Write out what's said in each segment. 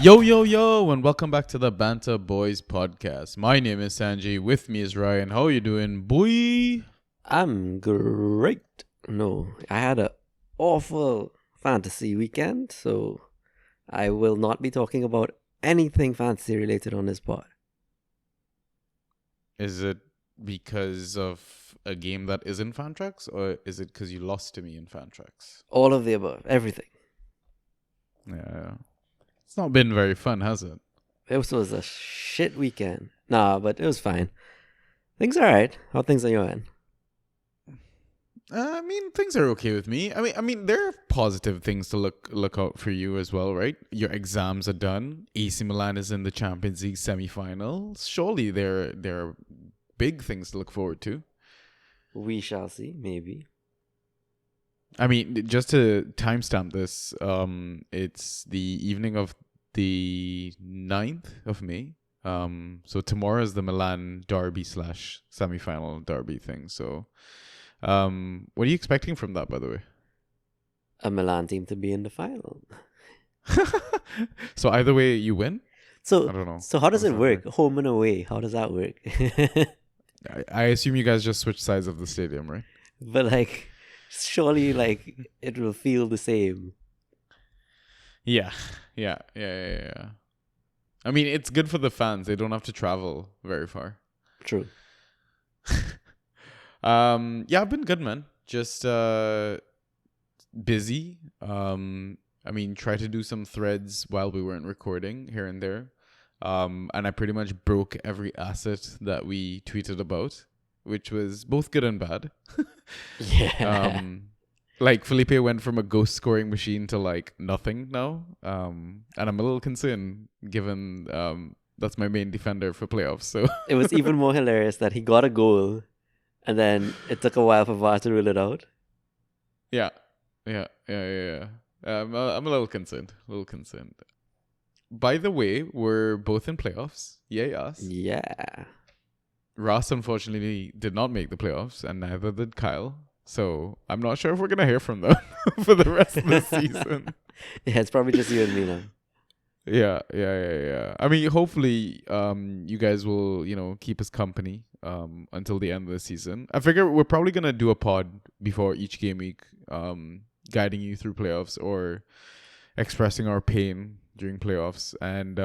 Yo, and welcome back to the Banter Boys podcast. My name is Sanjay. With me is Ryan. How are you doing, boy? I'm great. No, I had an awful fantasy weekend, so I will not be talking about anything fantasy related on this pod. Is it because of a game that isn't Fantrax, or is it because you lost to me in Fantrax? All of the above, everything. Yeah. It's not been very fun, has it? It was a shit weekend. Nah, but it was fine. Things are alright. How things on your end? Things are okay with me. I mean, there are positive things to look out for you as well, right? Your exams are done. AC Milan is in the Champions League semi-finals. Surely there are big things to look forward to. We shall see, maybe. I mean, just to timestamp this, it's the evening of the 9th of May. So tomorrow is the Milan derby / semi-final derby thing. So, what are you expecting from that, by the way? A Milan team to be in the final. So either way, you win? So, I don't know. So how does it work? Home and away. How does that work? I assume you guys just switch sides of the stadium, right? But surely it will feel the same. Yeah. I mean, it's good for the fans. They don't have to travel very far. True. I've been good, man. Just busy. Try to do some threads while we weren't recording here and there. And I pretty much broke every asset that we tweeted about, which was both good and bad. Yeah. Felipe went from a ghost scoring machine to nothing now. And I'm a little concerned given that's my main defender for playoffs. So it was even more hilarious that he got a goal and then it took a while for VAR to rule it out. Yeah. I'm a little concerned. By the way, we're both in playoffs. Yay, us. Yeah. Ross unfortunately did not make the playoffs, and neither did Kyle. So I'm not sure if we're going to hear from them for the rest of the season. Yeah, it's probably just you and me now. Yeah. I mean, hopefully you guys will, keep us company until the end of the season. I figure we're probably going to do a pod before each game week, guiding you through playoffs or expressing our pain during playoffs. And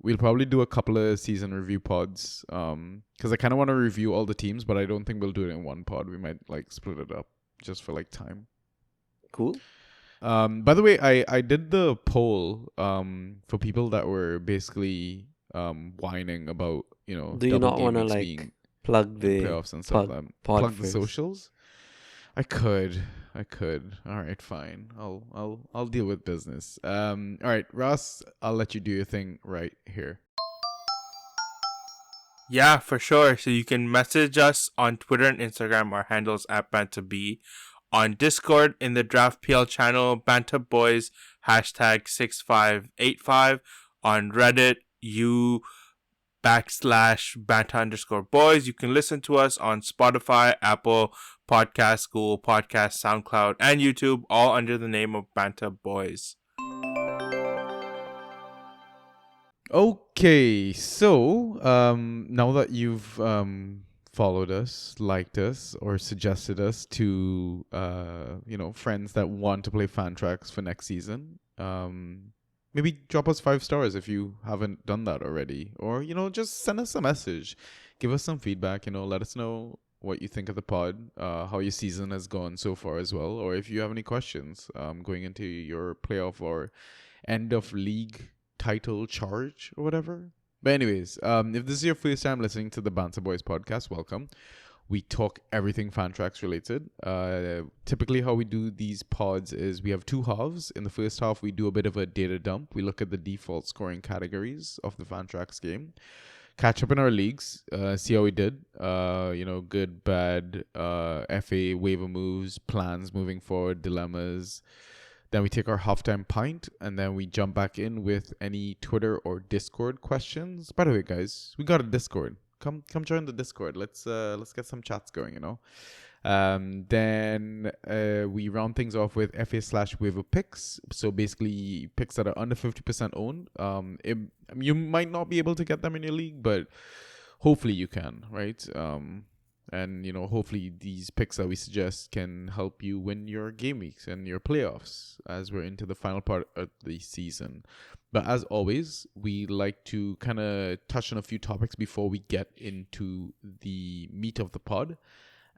we'll probably do a couple of season review pods because I kind of want to review all the teams, but I don't think we'll do it in one pod. We might split it up just for time. Cool. By the way, I did the poll for people that were basically whining about, do you not want to plug the playoffs and stuff like that. Plug the socials? I could. All right, fine. I'll deal with business. All right, Ross, I'll let you do your thing right here. Yeah, for sure. So you can message us on Twitter and Instagram. Our handles at BantaB. On Discord in the Draft PL channel, Banta Boys #6585. On Reddit, /Banta_boys. You can listen to us on Spotify, Apple Podcasts, Google Podcasts, SoundCloud, and YouTube, all under the name of Banta Boys. Okay, so now that you've followed us, liked us, or suggested us to friends that want to play Fantrax for next season, maybe drop us 5 stars if you haven't done that already, or just send us a message, give us some feedback, let us know what you think of the pod, how your season has gone so far as well, or if you have any questions going into your playoff or end of league title charge or whatever. But anyways, if this is your first time listening to the Banter Boys podcast, welcome. We talk everything Fantrax related. Typically how we do these pods is we have 2 halves. In the first half, we do a bit of a data dump. We look at the default scoring categories of the Fantrax game. Catch up in our leagues, see how we did. Good, bad, FA, waiver moves, plans moving forward, dilemmas. Then we take our halftime pint, and then we jump back in with any Twitter or Discord questions. By the way, guys, we got a Discord. Come join the Discord. Let's get some chats going, Then we round things off with FA/waiver picks. So basically picks that are under 50% owned. You might not be able to get them in your league, but hopefully you can, right? And hopefully these picks that we suggest can help you win your game weeks and your playoffs as we're into the final part of the season. But as always, we like to kind of touch on a few topics before we get into the meat of the pod.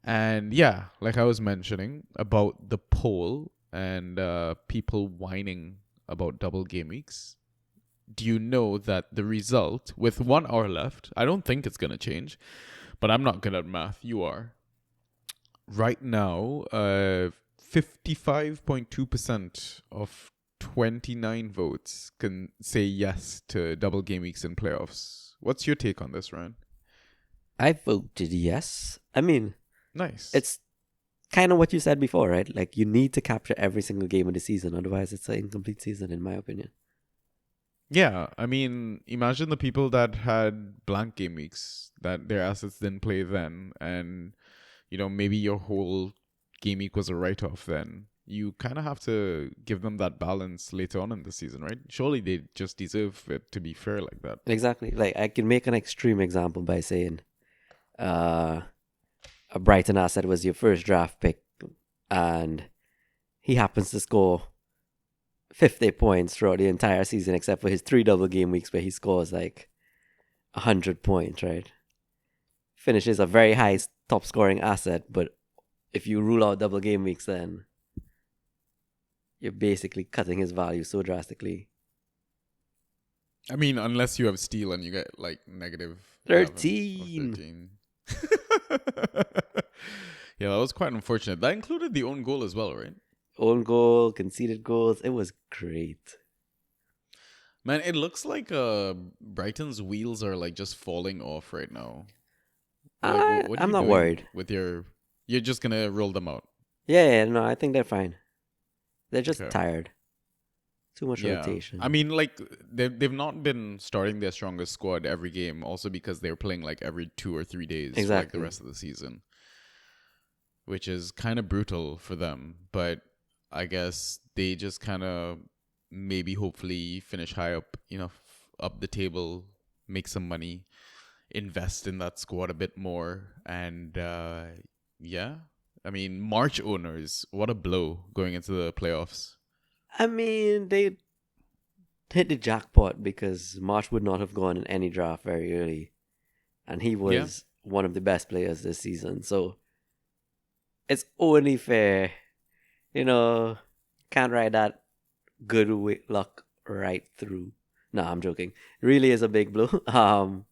And yeah, like I was mentioning about the poll and people whining about double game weeks. Do you know that the result, with 1 hour left, I don't think it's going to change, but I'm not good at math. You are. Right now, 55.2% of 29 votes can say yes to double game weeks in playoffs. What's your take on this, Ryan? I voted yes. I mean, nice. It's kind of what you said before, right? Like, you need to capture every single game of the season. Otherwise, it's an incomplete season, in my opinion. Yeah, I mean, imagine the people that had blank game weeks, that their assets didn't play then, and, maybe your whole game week was a write-off then. You kind of have to give them that balance later on in the season, right? Surely they just deserve it to be fair like that. Exactly. Like, I can make an extreme example by saying a Brighton asset was your first draft pick, and he happens to score 50 points throughout the entire season, except for his 3 double game weeks where he scores like 100 points, right? Finishes a very high top scoring asset, but if you rule out double game weeks, then you're basically cutting his value so drastically. I mean, unless you have steal and you get like negative 13. Yeah, that was quite unfortunate. That included the own goal as well, right? Own goal, conceded goals. It was great. Man, it looks like Brighton's wheels are like just falling off right now. What are I'm you not doing worried. with you're just gonna roll them out. Yeah, no, I think they're fine. They're just Okay. tired. Too much Yeah. rotation. I mean, like they've not been starting their strongest squad every game, also because they're playing like every 2 or 3 days for like Exactly. the rest of the season, which is kind of brutal for them. But I guess they just kind of maybe hopefully finish high up, up the table, make some money, invest in that squad a bit more, and yeah. I mean, March owners, what a blow going into the playoffs. I mean, they hit the jackpot because Marsh would not have gone in any draft very early. And he was one of the best players this season. So it's only fair. Can't ride that good luck right through. No, I'm joking. It really is a big blow.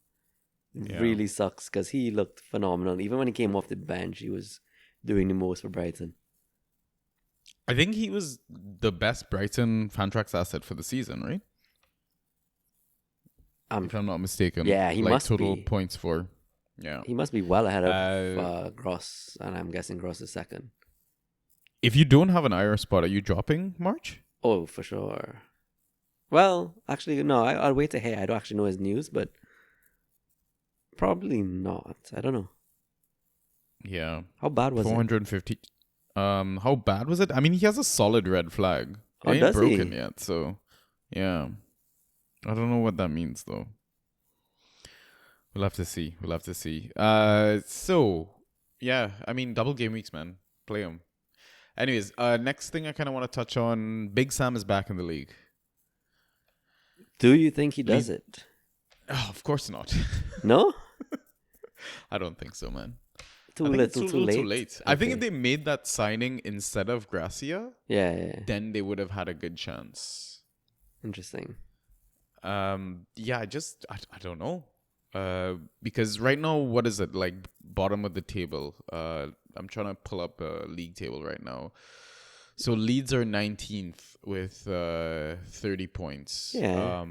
Really sucks because he looked phenomenal. Even when he came off the bench, he was doing the most for Brighton. I think he was the best Brighton Fantrax asset for the season, right? If I'm not mistaken. Yeah, he like must total be. points for. Yeah. He must be well ahead of Gross, and I'm guessing Gross is second. If you don't have an IR spot, are you dropping March? Oh, for sure. Well, actually, no, I'll wait to hear. I don't actually know his news, but probably not. I don't know. Yeah. How bad was 450. How bad was it? I mean, he has a solid red flag. It ain't does broken he? yet, so yeah. I don't know what that means though. We'll have to see. So yeah, I mean, double game weeks, man. Play them. Anyways, next thing I kind of want to touch on. Big Sam is back in the league. Do you think he does it? Oh, of course not. No? I don't think so, man. Too I think little, it's too late. Too late. I think if they made that signing instead of Gracia, Yeah. then they would have had a good chance. Interesting. Yeah, I don't know. Because right now, what is it like? Bottom of the table. I'm trying to pull up a league table right now. So Leeds are 19th with 30 points. Yeah.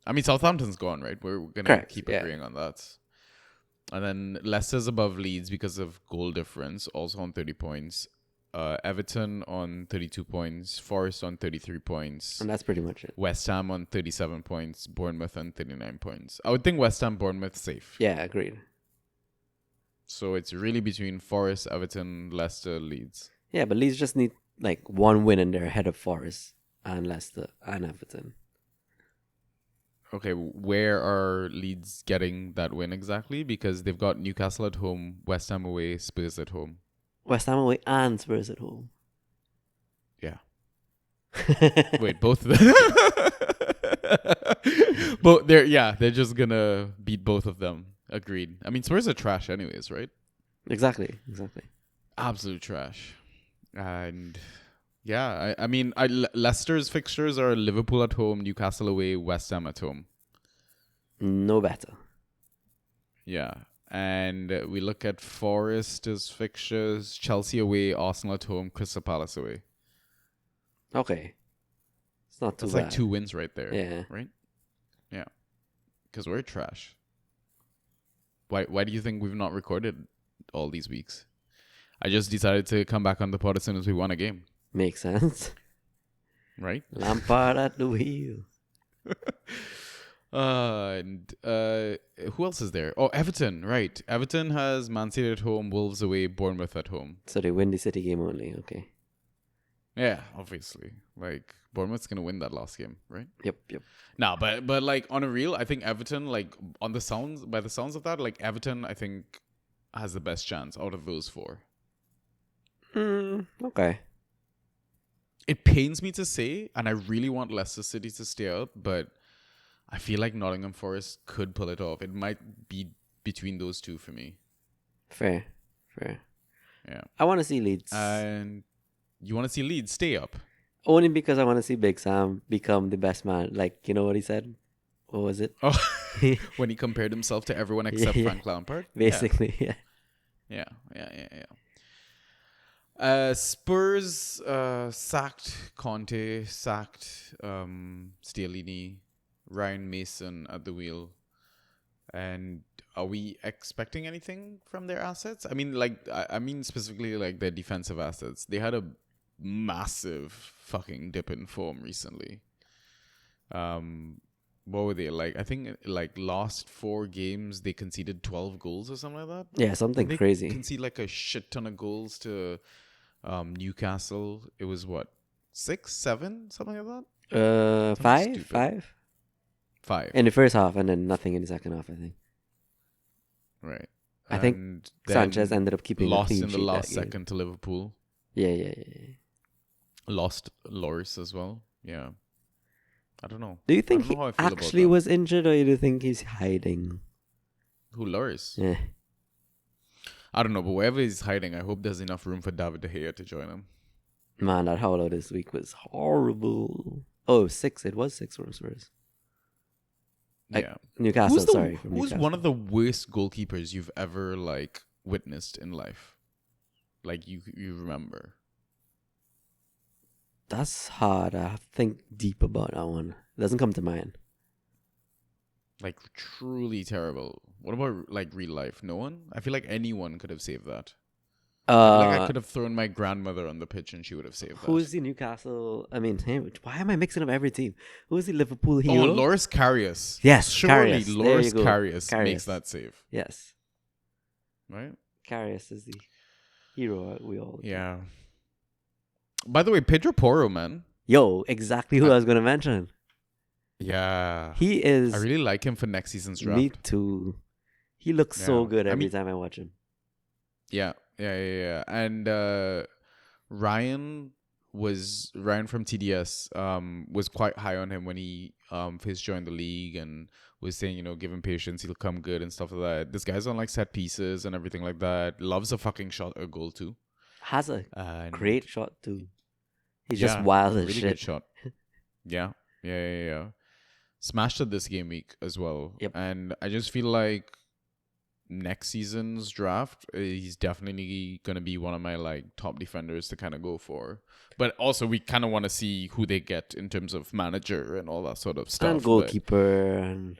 I mean, Southampton's gone, right? We're gonna keep yeah. agreeing on that. And then Leicester's above Leeds because of goal difference, also on 30 points. Everton on 32 points, Forest on 33 points. And that's pretty much it. West Ham on 37 points, Bournemouth on 39 points. I would think West Ham, Bournemouth safe. Yeah, agreed. So it's really between Forest, Everton, Leicester, Leeds. Yeah, but Leeds just need like one win and they're ahead of Forest and Leicester and Everton. Okay, where are Leeds getting that win exactly? Because they've got Newcastle at home, West Ham away, Spurs at home. West Ham away and Spurs at home. Yeah. Wait, both of them. But they're just gonna beat both of them. Agreed. I mean, Spurs are trash anyways, right? Exactly. Absolute trash. And yeah, I mean, Leicester's fixtures are Liverpool at home, Newcastle away, West Ham at home. No better. Yeah. And we look at Forest's fixtures, Chelsea away, Arsenal at home, Crystal Palace away. Okay. It's not too That's bad. like 2 wins right there. Yeah. Right? Yeah. Because we're trash. Why do you think we've not recorded all these weeks? I just decided to come back on the pod as soon as we won a game. Makes sense. Right? Lampard at the wheel. And who else is there? Oh, Everton, right. Everton has Man City at home, Wolves away, Bournemouth at home. So they win the City game only. Okay. Yeah, obviously. Like, Bournemouth's going to win that last game, right? Yep. Nah, but like, on a real, I think Everton, like, by the sounds of that, like, Everton, I think, has the best chance out of those 4. Okay. It pains me to say, and I really want Leicester City to stay up, but I feel like Nottingham Forest could pull it off. It might be between those 2 for me. Fair. Yeah. I want to see Leeds. And you want to see Leeds stay up? Only because I want to see Big Sam become the best man. Like, you know what he said? What was it? Oh, when he compared himself to everyone except Yeah. Frank Lampard? Basically, yeah. Yeah. Spurs sacked Conte, sacked Stialini, Ryan Mason at the wheel. And are we expecting anything from their assets? I mean, like, I mean specifically like their defensive assets. They had a massive fucking dip in form recently. What were they like? I think like last 4 games they conceded 12 goals or something like that. Yeah, something They crazy. concede like a shit ton of goals to Newcastle. It was what, 6, 7, something like that. Something stupid. 5? 5. In the first half, and then nothing in the second half, I think. Right. I think And Sanchez then ended up keeping a lost clean in the sheet last that game. second to Liverpool. Yeah. Lost Loris as well. Yeah. I don't know. Do you think I don't he know how I feel about actually that. was injured, or do you think he's hiding? Who, Loris? Yeah. I don't know, but wherever he's hiding, I hope there's enough room for David De Gea to join him. Man, that hollow this week was horrible. Oh, 6. It was 6 for Spurs. Yeah. Newcastle, Who's from who's Newcastle. one of the worst goalkeepers you've ever like witnessed in life? Like you remember? That's hard. I have to think deep about that one. It doesn't come to mind. Like truly terrible. What about like real life? No one? I feel like anyone could have saved that. Like I could have thrown my grandmother on the pitch and she would have saved that. Who is the Newcastle? I mean, hey, why am I mixing up everything? Who is the Liverpool hero? Oh, Loris Karius. Yes, Surely Karius. There Loris you go. Karius makes Karius. that save. Yes, Right? Karius is the hero we all. Yeah. By the way, Pedro Porro, man. Yo, exactly who I was going to mention. Yeah. He is. I really like him for next season's draft. Me too. He looks so Yeah. good I every mean- time I watch him. Yeah. And Ryan from TDS was quite high on him when he first joined the league and was saying, you know, give him patience, he'll come good and stuff like that. This guy's on like set pieces and everything like that. Loves a fucking shot, a goal too. Has a And great shot too. He's yeah, just wild as really shit. good shot. Yeah. Smashed it this game week as well. Yep. And I just feel like next season's draft, he's definitely going to be one of my like top defenders to kind of go for. But also we kind of want to see who they get in terms of manager and all that sort of stuff. And goalkeeper and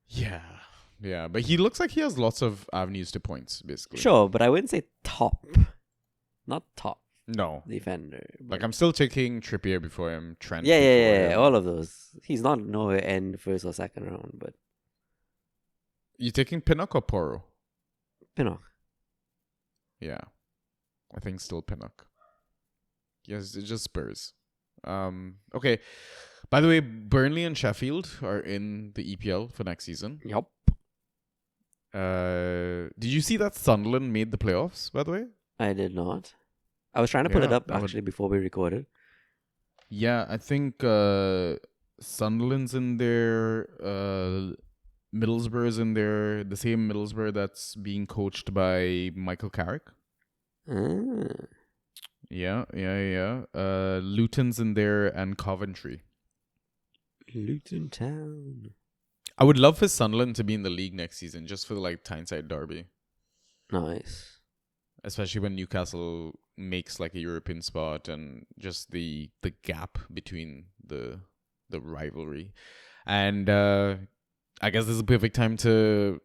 Yeah, but he looks like he has lots of avenues to points, basically. sure, but I wouldn't say top. Not top No. defender. Like, I'm still taking Trippier before him, Trent. Yeah, before him. all of those. He's not nowhere in the first or second round, but You taking Pinnock or Porro? Pinnock. Yeah. I think still Pinnock. Yes, it's just Spurs. Okay. By the way, Burnley and Sheffield are in the EPL for next season. Yup. Did you see that Sunderland made the playoffs, by the way? I did not. I was trying to pull it Yeah, up actually before we recorded. Yeah, I think Sunderland's in there, Middlesbrough's in there, the same Middlesbrough that's being coached by Michael Carrick. Ah. Yeah. Luton's in there and Coventry. Luton Town. I would love for Sunderland to be in the league next season, just for like Tyneside derby, Nice. especially when Newcastle makes like a European spot, and just the gap between the rivalry. And I guess this is a perfect time to,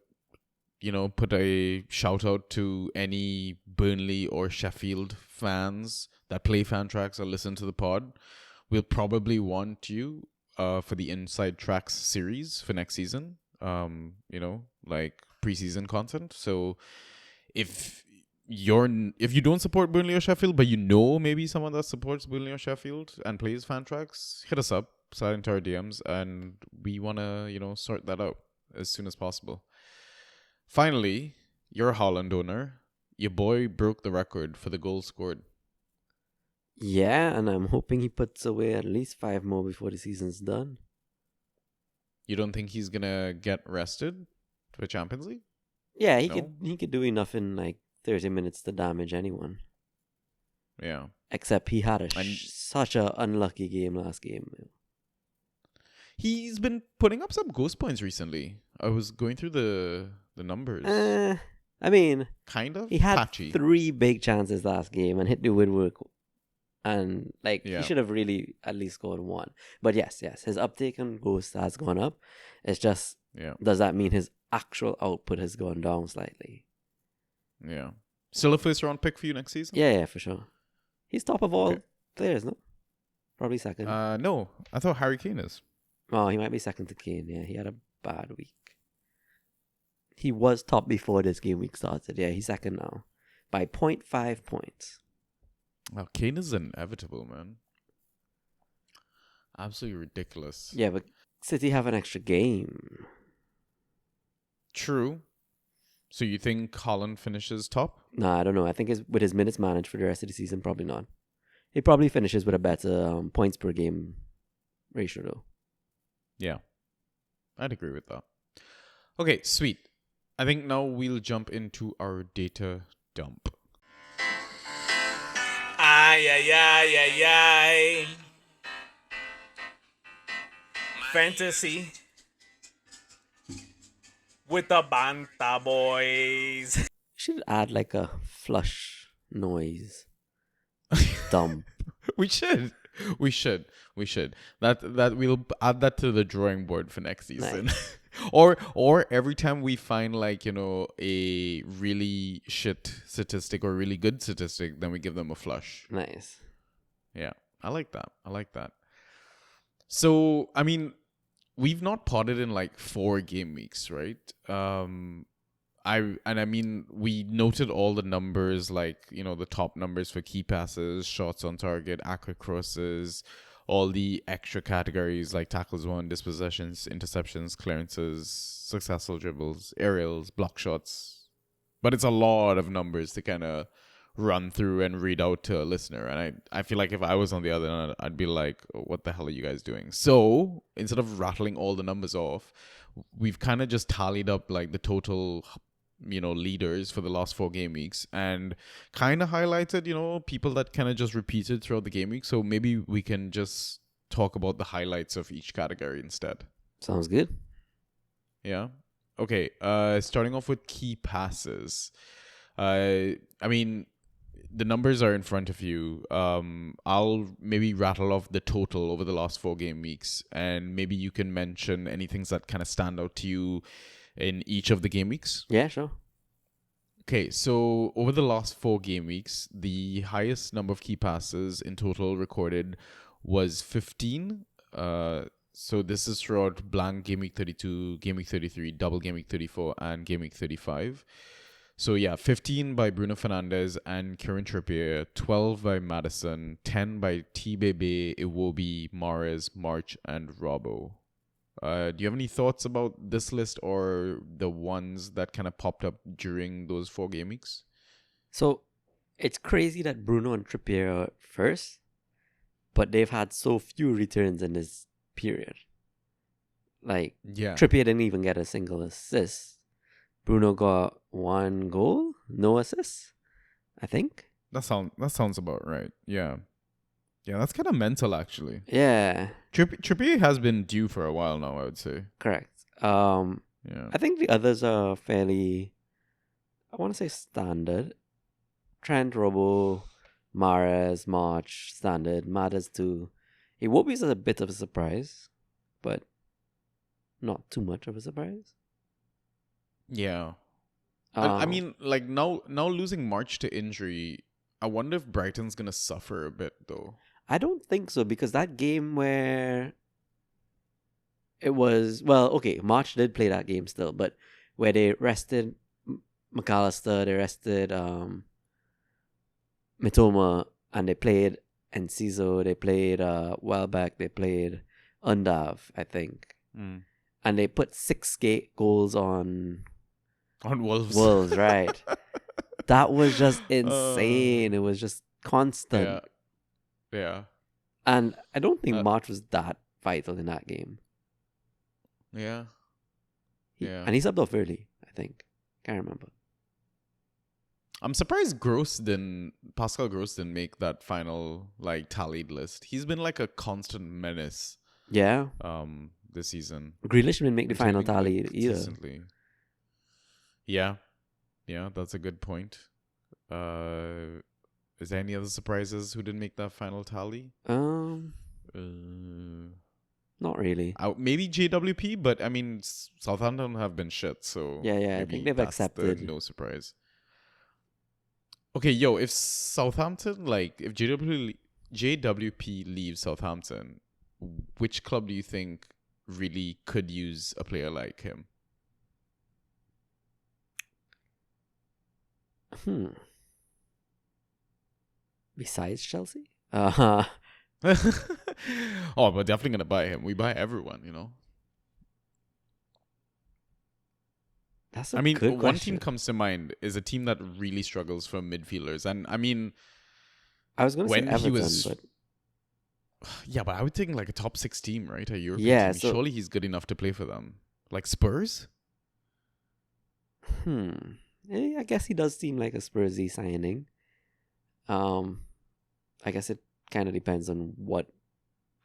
put a shout out to any Burnley or Sheffield fans that play fan tracks or listen to the pod. We'll probably want you for the Inside Tracks series for next season. Like preseason content. So if you don't support Burnley or Sheffield, but maybe someone that supports Burnley or Sheffield and plays fan tracks, hit us up, slide into our DMs, and we wanna, sort that out as soon as possible. Finally, you're a Holland owner. Your boy broke the record for the goals scored. Yeah, and I'm hoping he puts away at least 5 more before the season's done. You don't think he's gonna get rested for Champions League? Yeah, No? he could do enough in like 30 minutes to damage anyone. Yeah. Except he had And- such a unlucky game last game. He's been putting up some ghost points recently. I was going through the numbers. I mean, Kind of he had patchy. 3 big chances last game and hit the woodwork. And he Yeah. should have really at least scored 1. But yes, his uptake on ghost has gone up. It's just, Yeah. does that mean his actual output has gone down slightly? Yeah. Still a first round pick for you next season? Yeah, for sure. He's top of all Okay. players, no? Probably second. No. I thought Harry Kane is. Oh, he might be second to Kane. Yeah, he had a bad week. He was top before this game week started. Yeah, he's second now by 0.5 points. Well, Kane is inevitable, man. Absolutely ridiculous. Yeah, but City have an extra game. True. So you think Holland finishes top? Nah, I don't know. I think with his minutes managed for the rest of the season, probably not. He probably finishes with a better points per game ratio, though. Yeah. I'd agree with that. Okay, sweet. I think now we'll jump into our data dump. Ay, ay, ay, ay, ay. Fantasy with the Banta Boys. You should add like a flush noise. Dump. We should. That we'll add that to the drawing board for next season. Nice. or every time we find like, a really shit statistic or really good statistic, then we give them a flush. Nice. Yeah. I like that. So, I mean, we've not potted in like 4 game weeks, right? We noted all the numbers, like, the top numbers for key passes, shots on target, accurate crosses, all the extra categories like tackles won, dispossessions, interceptions, clearances, successful dribbles, aerials, block shots. But it's a lot of numbers to kind of run through and read out to a listener. And I feel like if I was on the other end, I'd be like, what the hell are you guys doing? So instead of rattling all the numbers off, we've kind of just tallied up like the total leaders for the last 4 game weeks and kind of highlighted people that kind of just repeated throughout the game week. So maybe we can just talk about the highlights of each category instead. Sounds good. Yeah. Okay. Starting off with key passes. I mean, the numbers are in front of you. I'll maybe rattle off the total over the last 4 game weeks, and maybe you can mention any things that kind of stand out to you in each of the game weeks. Yeah, sure. Okay, so over the last 4 game weeks, the highest number of key passes in total recorded was 15. So this is throughout blank game week 32, game week 33, double game week 34, and game week 35. So yeah, 15 by Bruno Fernandes and Kieran Trippier, 12 by Madison, 10 by T-Bebe, Iwobi, Mahrez, March, and Robbo. Do you have any thoughts about this list or the ones that kind of popped up during those 4 game weeks? So it's crazy that Bruno and Trippier are first, but they've had so few returns in this period. Like, Yeah. Trippier didn't even get a single assist. Bruno got 1 goal, no assists, I think. That sounds about right. Yeah. Yeah, that's kind of mental actually. Yeah, Trippier has been due for a while now, I would say. correct. Yeah. I think the others are fairly, I want to say standard. Trent, Robo, Mahrez, March, standard. Matters too. Iwobi's a bit of a surprise, but not too much of a surprise. Yeah. I mean, like now losing March to injury, I wonder if Brighton's gonna suffer a bit though. I don't think so, because that game where it was, well, okay, March did play that game still, but where they rested McAllister, they rested Mitoma, and they played Enciso, they played Welbeck, they played Undav, I think. Mm. And they put 6 goals on On Wolves. Wolves, right? That was just insane. It was just constant. Yeah. Yeah. And I don't think Uh, March was that vital in that game. Yeah. Yeah. And he subbed off early, I think. Can't remember. I'm surprised Pascal Gross didn't make that final like tallied list. He's been like a constant menace Yeah. this season. Grealish didn't make the final Returning, tally like, either. consistently. Yeah. Yeah, that's a good point. Is there any other surprises who didn't make that final tally? Not really. Maybe JWP, but I mean Southampton have been shit, so Yeah, I maybe think they've that's the accepted. no surprise. Okay, yo, if Southampton, like if JWP leaves Southampton, which club do you think really could use a player like him? Besides Chelsea? Oh, we're definitely gonna buy him. We buy everyone, you know. That's a I mean, good one question. team comes to mind is a team that really struggles for midfielders, and I mean, I was going to say when he Everton, was- but yeah, but I would think like a top 6 team, right? A European Yeah, team. so- Surely he's good enough to play for them. Like Spurs? I guess he does seem like a Spursy signing. I guess it kind of depends on what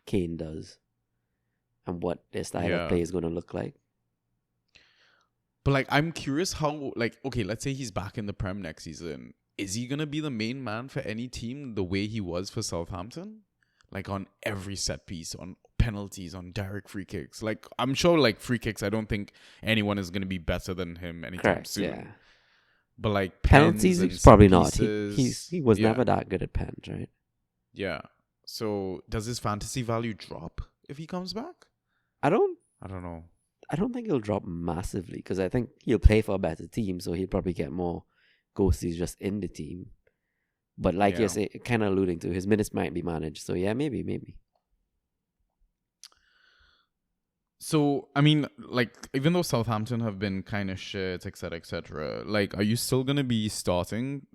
Kane does and what their style Yeah. of play is going to look like. But like, I'm curious how, like, okay, let's say he's back in the Prem next season. Is he gonna be the main man for any team the way he was for Southampton? Like on every set piece, on penalties, on direct free kicks. Like I'm sure, like free kicks, I don't think anyone is gonna be better than him anytime Correct, soon. yeah. But like Penalties, pens and he's set probably not. pieces, He was yeah, never that good at pens, right? Yeah. So does his fantasy value drop if he comes back? I don't think he'll drop massively, because I think he'll play for a better team, so he'll probably get more ghosties just in the team. But like Yeah. you're saying, kind of alluding to, his minutes might be managed. So yeah, maybe. So, I mean, like, even though Southampton have been kind of shit, etc., like, are you still going to be starting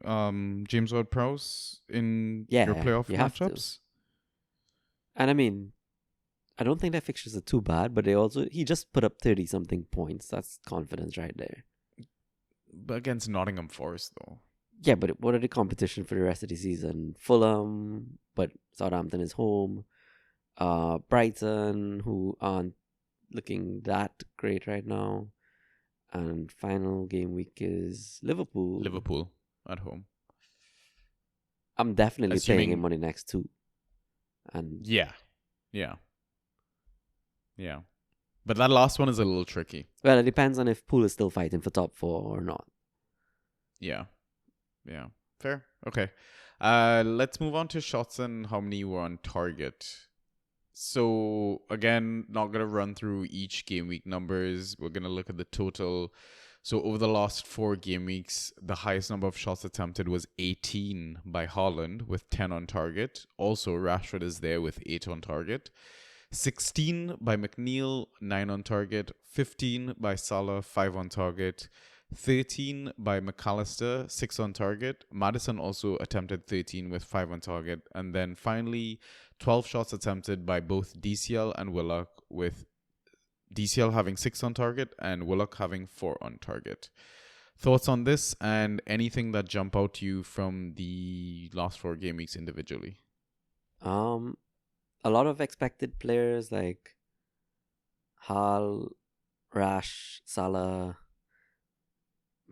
James Ward-Prowse in Yeah, your playoff you have to. matchups? And I mean, I don't think their fixtures are too bad, but he just put up 30-something points. That's confidence right there. But against Nottingham Forest, though. Yeah, but what are the competition for the rest of the season? Fulham, but Southampton is home. Brighton, who aren't looking that great right now. And final game week is Liverpool. Liverpool at home. I'm definitely playing Assuming- him on the next 2. And Yeah. But that last one is a little tricky. well, it depends on if Poole is still fighting for top 4 or not. Yeah. Fair. Okay. Let's move on to shots and how many were on target. So again, not gonna run through each game week numbers. We're gonna look at the total So over the last 4 game weeks, the highest number of shots attempted was 18 by Haaland with 10 on target. Also, Rashford is there with 8 on target. 16 by McNeil, 9 on target. 15 by Salah, 5 on target. 13 by McAllister, 6 on target. Maddison also attempted 13 with 5 on target. And then finally, 12 shots attempted by both DCL and Willock, with DCL having 6 on target and Willock having 4 on target. Thoughts on this and anything that jump out to you from the last 4 game weeks individually? A lot of expected players like Hal, Rash, Salah,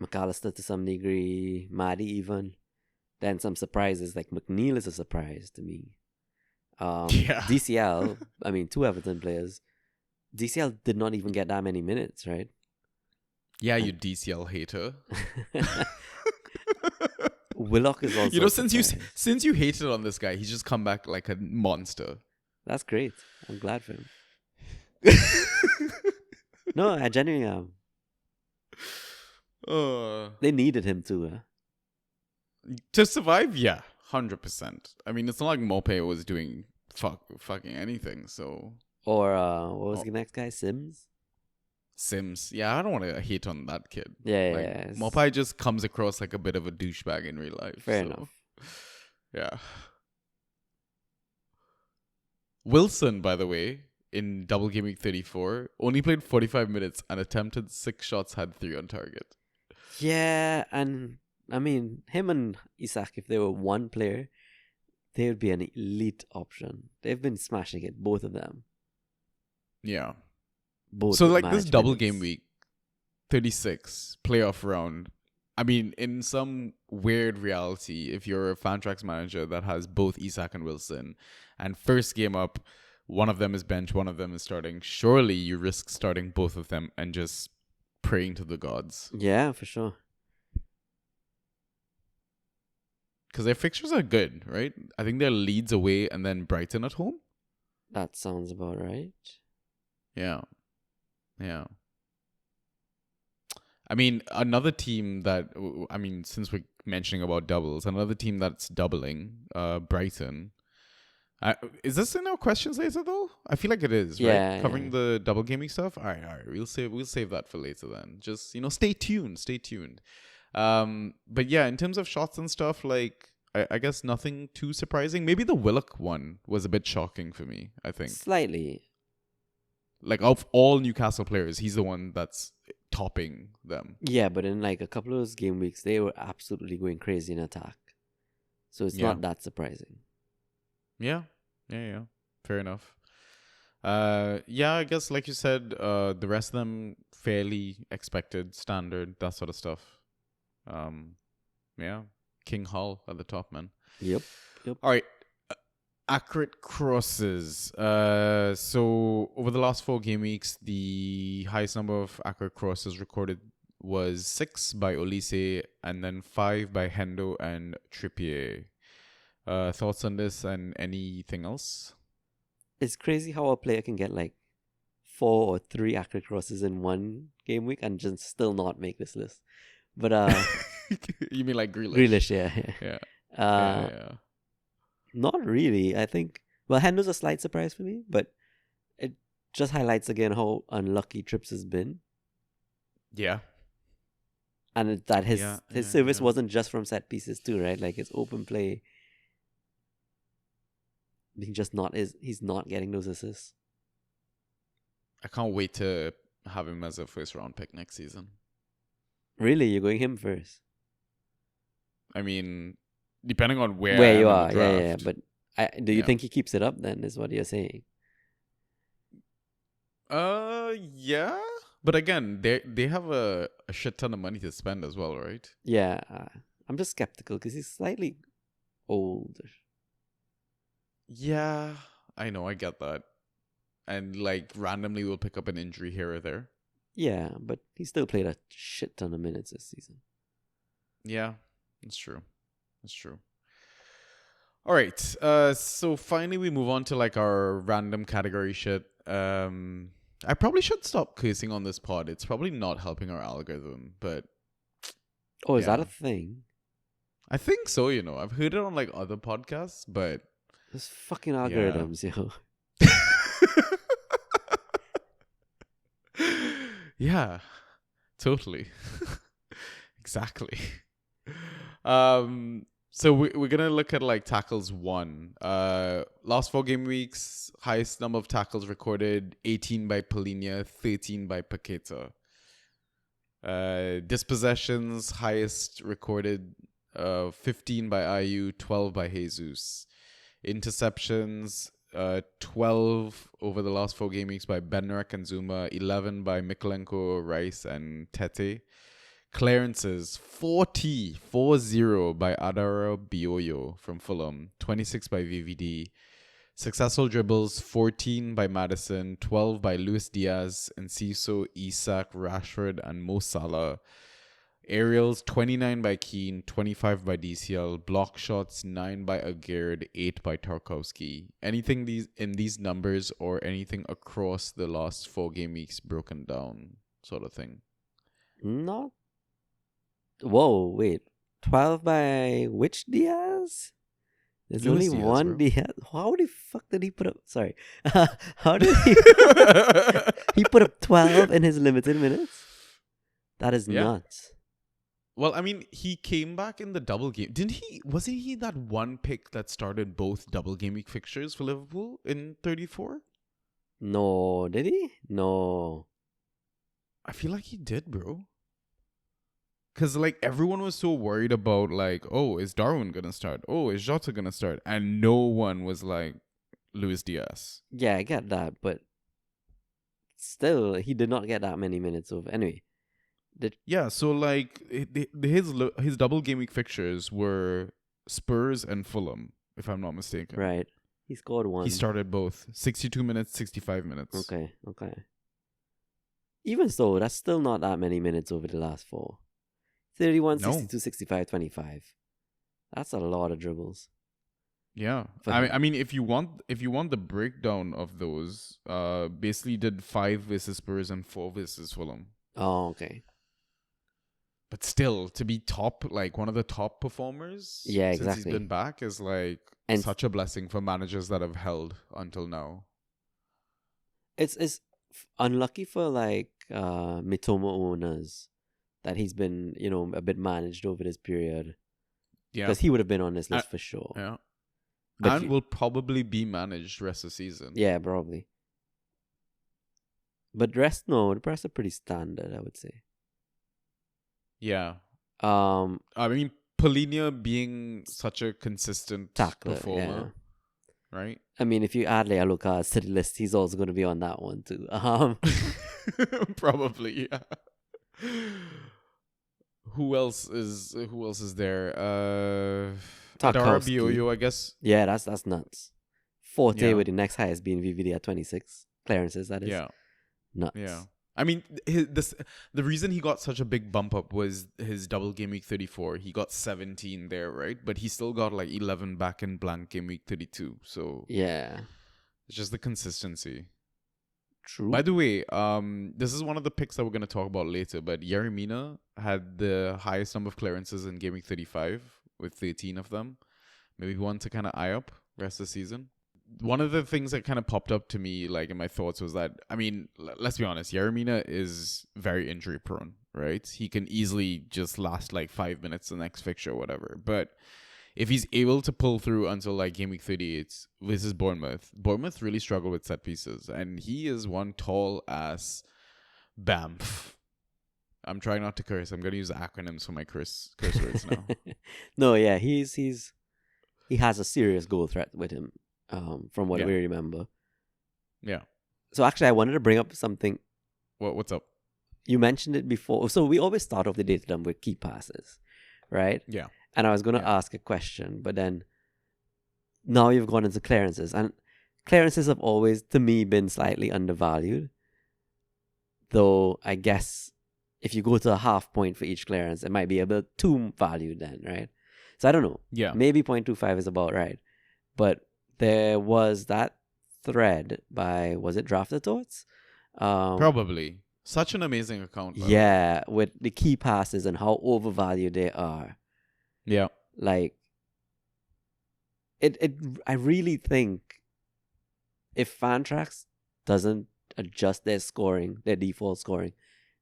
McAllister to some degree, Maddie even. Then some surprises like McNeil is a surprise to me. Yeah. DCL, I mean, 2 Everton players. DCL did not even get that many minutes, right? Yeah, you DCL hater. Willock is also You know, a since surprise. you hated on this guy, he's just come back like a monster. That's great. I'm glad for him. No, I genuinely am. They needed him too. To survive, yeah, 100%. I mean, it's not like Mope was doing fucking anything. So Or what was the next guy? Sims? Sims, yeah, I don't want to hate on that kid. Yeah, Like, yeah. Mopai just comes across like a bit of a douchebag in real life. Fair so, enough. Yeah. Wilson, by the way, in double game week 34, only played 45 minutes and attempted 6 shots, had 3 on target. Yeah, and I mean, him and Isak, if they were one player, they would be an elite option. They've been smashing it, both of them. Yeah. Both. So with like this managed double minutes. game week 36 playoff round, I mean, in some weird reality, if you're a Fantrax manager that has both Isak and Wilson, and first game up, one of them is bench, one of them is starting, surely you risk starting both of them and just praying to the gods. Yeah, for sure. Because their fixtures are good, right? I think they're Leeds away and then Brighton at home. That sounds about right. Yeah. Yeah. I mean, another team that, I mean, since we're mentioning about doubles, another team that's doubling, Brighton. Is this in our questions later though? I feel like it is, Yeah, right? Covering yeah. the double gaming stuff. All right. We'll save that for later then. Just stay tuned. But yeah, in terms of shots and stuff, like I guess nothing too surprising. Maybe the Willock one was a bit shocking for me. I think, Slightly. like of all Newcastle players, he's the one that's topping them. Yeah, but in like a couple of those game weeks, they were absolutely going crazy in attack. So it's Yeah. not that surprising. Yeah. Fair enough. Yeah, I guess like you said, the rest of them fairly expected, standard, that sort of stuff. Yeah. King Hall at the top, man. Yep. All right. Accurate crosses. So over the last 4 game weeks, the highest number of accurate crosses recorded was 6 by Olise and then 5 by Hendo and Trippier. Thoughts on this and anything else? It's crazy how a player can get like 4 or 3 accurate crosses in one game week and just still not make this list. But You mean like Grealish? Grealish, yeah. Yeah. Yeah. Not really. I think, well, Hendo's a slight surprise for me, but it just highlights again how unlucky Trips has been. Yeah. And that his service yeah. wasn't just from set pieces too, right? Like his open play. He's not getting those assists. I can't wait to have him as a first round pick next season. Really? You're going him first? I mean, depending on where You I are, am in the yeah. draft. But do you Yeah. think he keeps it up then, is what you're saying? Yeah. But again, they have a shit ton of money to spend as well, right? Yeah. I'm just skeptical because he's slightly older. Yeah, I know, I get that. And like randomly we'll pick up an injury here or there. Yeah, but he still played a shit ton of minutes this season. Yeah, that's true. All right. So finally we move on to like our random category shit. I probably should stop cursing on this pod. It's probably not helping our algorithm, but Oh, is that yeah. a thing? I think so, I've heard it on like other podcasts, but Those fucking yeah. algorithms, yo. Yeah, totally. Exactly. So we're gonna look at like tackles won. Last 4 game weeks, highest number of tackles recorded: 18 by Polinia, 13 by Paqueta. Dispossessions, highest recorded: 15 by Ayu, 12 by Jesus. Interceptions, 12 over the last 4 game weeks by Bednarek and Zuma, 11 by Mikolenko, Rice, and Tete. Clearances, 40 by Adara Bioyo from Fulham, 26 by VVD. Successful dribbles, 14 by Madison, 12 by Luis Diaz, Enciso, Isak, Rashford, and Mo Salah. Aerials, 29 by Keane, 25 by DCL. Block shots, 9 by Agerd, 8 by Tarkowski. Anything in these numbers or anything across the last 4 game weeks broken down, sort of thing? Not. Whoa, wait. 12 by which Diaz? There's Luis only Diaz, one bro. Diaz. How the fuck did he put up? Sorry. How did he? He put up 12 in his limited minutes? That is Yeah. nuts. Well, I mean, he came back in the double game. Wasn't he that one pick that started both double game week fixtures for Liverpool in 34? No, did he? No. I feel like he did, bro. Because, like, everyone was so worried about, like, oh, is Darwin going to start? Oh, is Jota going to start? And no one was like Luis Diaz. Yeah, I get that, but still, he did not get that many minutes of. Anyway. Yeah, so, like, his double game week fixtures were Spurs and Fulham, if I'm not mistaken. Right. He scored one. He started both. 62 minutes, 65 minutes. Okay. Even so, that's still not that many minutes over the last 4. 31, No. 62, 65, 25. That's a lot of dribbles. Yeah. For I him. mean, if you want the breakdown of those, basically did 5 versus Spurs and 4 versus Fulham. Oh, okay. But still, to be top, like one of the top performers, Yeah, since exactly. he's been back, is like And such a blessing for managers that have held until now. it's unlucky for like Mitoma owners that he's been, a bit managed over this period. Yeah. Because he would have been on this list for sure. Yeah. But And will probably be managed rest of the season. Yeah, probably. But the rest are pretty standard, I would say. Yeah. I mean, Polinia being such a consistent tackler, performer, right? I mean, if you add Lea Lucas to the list, he's also going to be on that one too. Probably, yeah. Who else is there? Adara Bioyo, I guess. Yeah, that's nuts. Forte Yeah. with the next highest being VVD at 26 clearances. That is nuts. Yeah. I mean, the reason he got such a big bump up was his double game week 34. He got 17 there, right? But he still got like 11 back in blank game week 32. So Yeah, it's just the consistency. true. By the way, this is one of the picks that we're going to talk about later, but Yeremina had the highest number of clearances in game week 35 with 13 of them. Maybe one to kind of eye up rest of the season. One of the things that kind of popped up to me, like in my thoughts, was that, I mean, let's be honest, Yeremina is very injury prone, right? He can easily just last like 5 minutes the next fixture or whatever. But if he's able to pull through until like game week 38 versus Bournemouth really struggle with set pieces. And he is one tall ass Bamf. I'm trying not to curse. I'm going to use acronyms for my curse words now. No, yeah, he has a serious goal threat with him. From what Yeah. we remember. Yeah. So actually, I wanted to bring up something. What's up? You mentioned it before. So we always start off the data dump with key passes, right? Yeah. And I was going to ask a question, but then now you've gone into clearances. And clearances have always, to me, been slightly undervalued. Though, I guess, if you go to a half point for each clearance, it might be a bit too valued then, right? So I don't know. Yeah. Maybe 0.25 is about right. But there was that thread by, was it Drafted Thoughts? Probably. Such an amazing account. By the way. Yeah, with the key passes and how overvalued they are. Yeah. Like, I really think if Fantrax doesn't adjust their scoring, their default scoring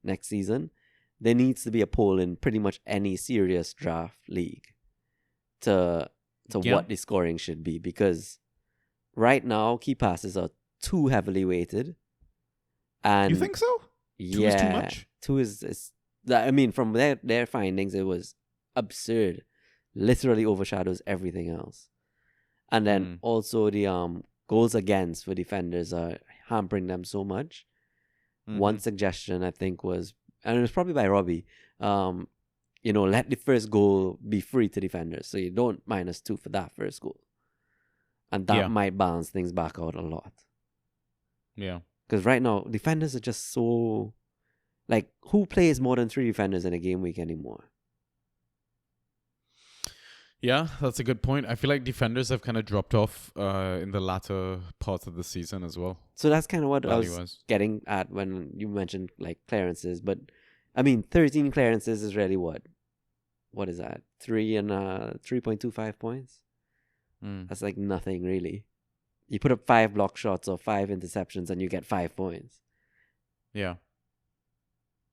next season, there needs to be a poll in pretty much any serious draft league to Yeah. what the scoring should be, because right now key passes are too heavily weighted. And You think so? Two is too much? Two is I mean, from their findings, it was absurd. Literally overshadows everything else. And then also the goals against for defenders are hampering them so much. One suggestion I think was, and it was probably by Robbie, let the first goal be free to defenders, so you don't -2 for that first goal, and that might balance things back out a lot. Yeah. Because right now defenders are just so, like, who plays more than 3 defenders in a game week anymore? Yeah, that's a good point. I feel like defenders have kind of dropped off in the latter parts of the season as well. So that's kind of what I was Value-wise. getting at when you mentioned like clearances. But I mean, 13 clearances is really what is that? 3.25 points. That's like nothing really. You put up 5 block shots or 5 interceptions and you get 5 points. Yeah.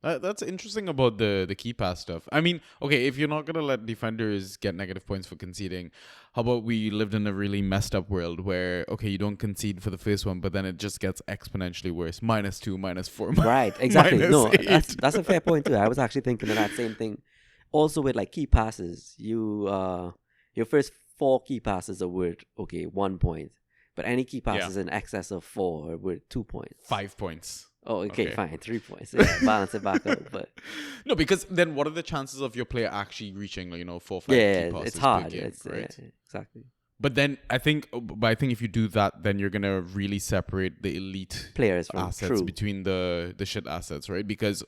That's interesting about the key pass stuff. I mean, okay, if you're not going to let defenders get negative points for conceding, how about we lived in a really messed up world where, okay, you don't concede for the first one, but then it just gets exponentially worse. -2, -4. Right, exactly. No, -8. that's a fair point too. I was actually thinking of that same thing. Also with like key passes, your first 4 key passes are worth, 1 point. But any key passes in excess of 4 are worth 2 points. 5 points. Oh, okay, fine. 3 points. Yeah, balance it back out. But no, because then what are the chances of your player actually reaching, 4 or 5 key passes it's hard. per game, It's right? exactly. But then I think if you do that, then you're gonna really separate the elite Players from assets between the shit assets, right? Because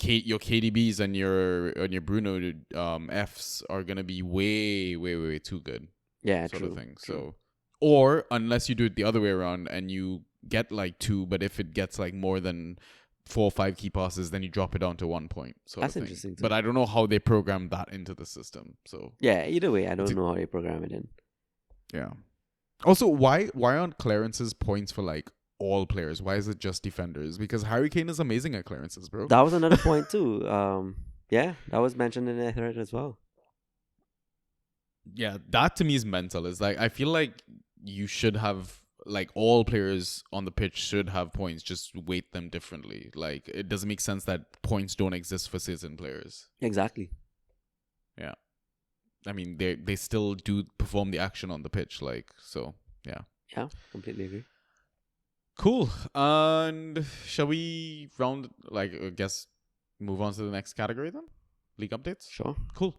your KDBs and your Bruno Fs are gonna be way, way, way too good. Yeah, sort true. of thing. True. So, or unless you do it the other way around and you get like 2, but if it gets like more than 4 or 5 key passes, then you drop it down to 1 point. That's interesting too. But I don't know how they program that into the system. So yeah, either way, I don't know how they program it in. yeah. Also, why aren't clearances points for like all players? Why is it just defenders? Because Harry Kane is amazing at clearances, bro. That was another point too. Yeah, that was mentioned in the thread as well. Yeah, that to me is mental. It's like I feel like you should have, like, all players on the pitch should have points, just weight them differently. Like, it doesn't make sense that points don't exist for seasoned players. Exactly. Yeah. I mean, they still do perform the action on the pitch, like, so, yeah. Yeah, completely agree. Cool. And shall we move on to the next category then? League updates? Sure. Cool.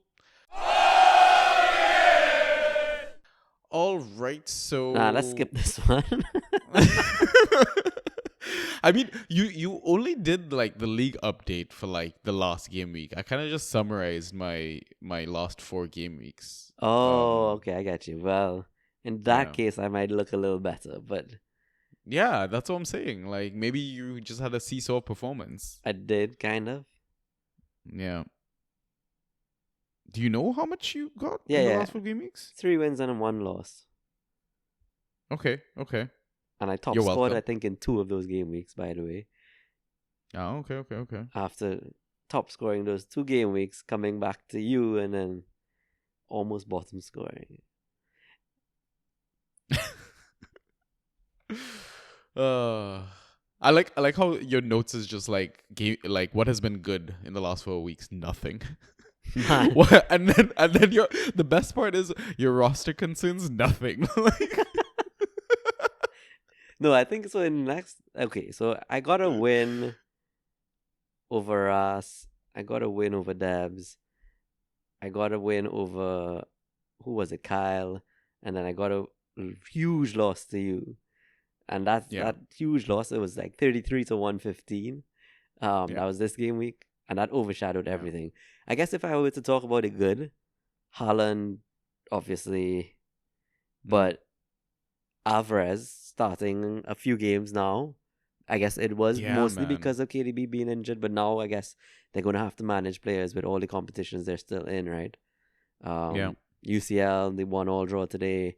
All right, so Let's skip this one. I mean, you only did like the league update for like the last game week. I kind of just summarized my last 4 game weeks. Okay, I got you. Well, in that case, I might look a little better, but yeah, that's what I'm saying. Like, maybe you just had a seesaw performance. I did kind of. Yeah. Do you know how much you got in the last 4 game weeks? 3 wins and 1 loss. Okay. And I top You're scored, welcome. I think, in 2 of those game weeks, by the way. Oh, okay. After top scoring those 2 game weeks, coming back to you, and then almost bottom scoring. I like how your notes is just like what has been good in the last 4 weeks. Nothing. What? And then the best part is your roster concerns nothing. No, I think so. In next, okay, so I got a win over us. I got a win over Debs. I got a win over, who was it, Kyle, and then I got a huge loss to you. And that huge loss, it was like 33-115. That was this game week, and that overshadowed everything. I guess if I were to talk about it good, Haaland, obviously, but Alvarez starting a few games now, I guess it was Yeah, mostly man. because of KDB being injured, but now I guess they're going to have to manage players with all the competitions they're still in, right? Yeah. UCL, they won all draw today.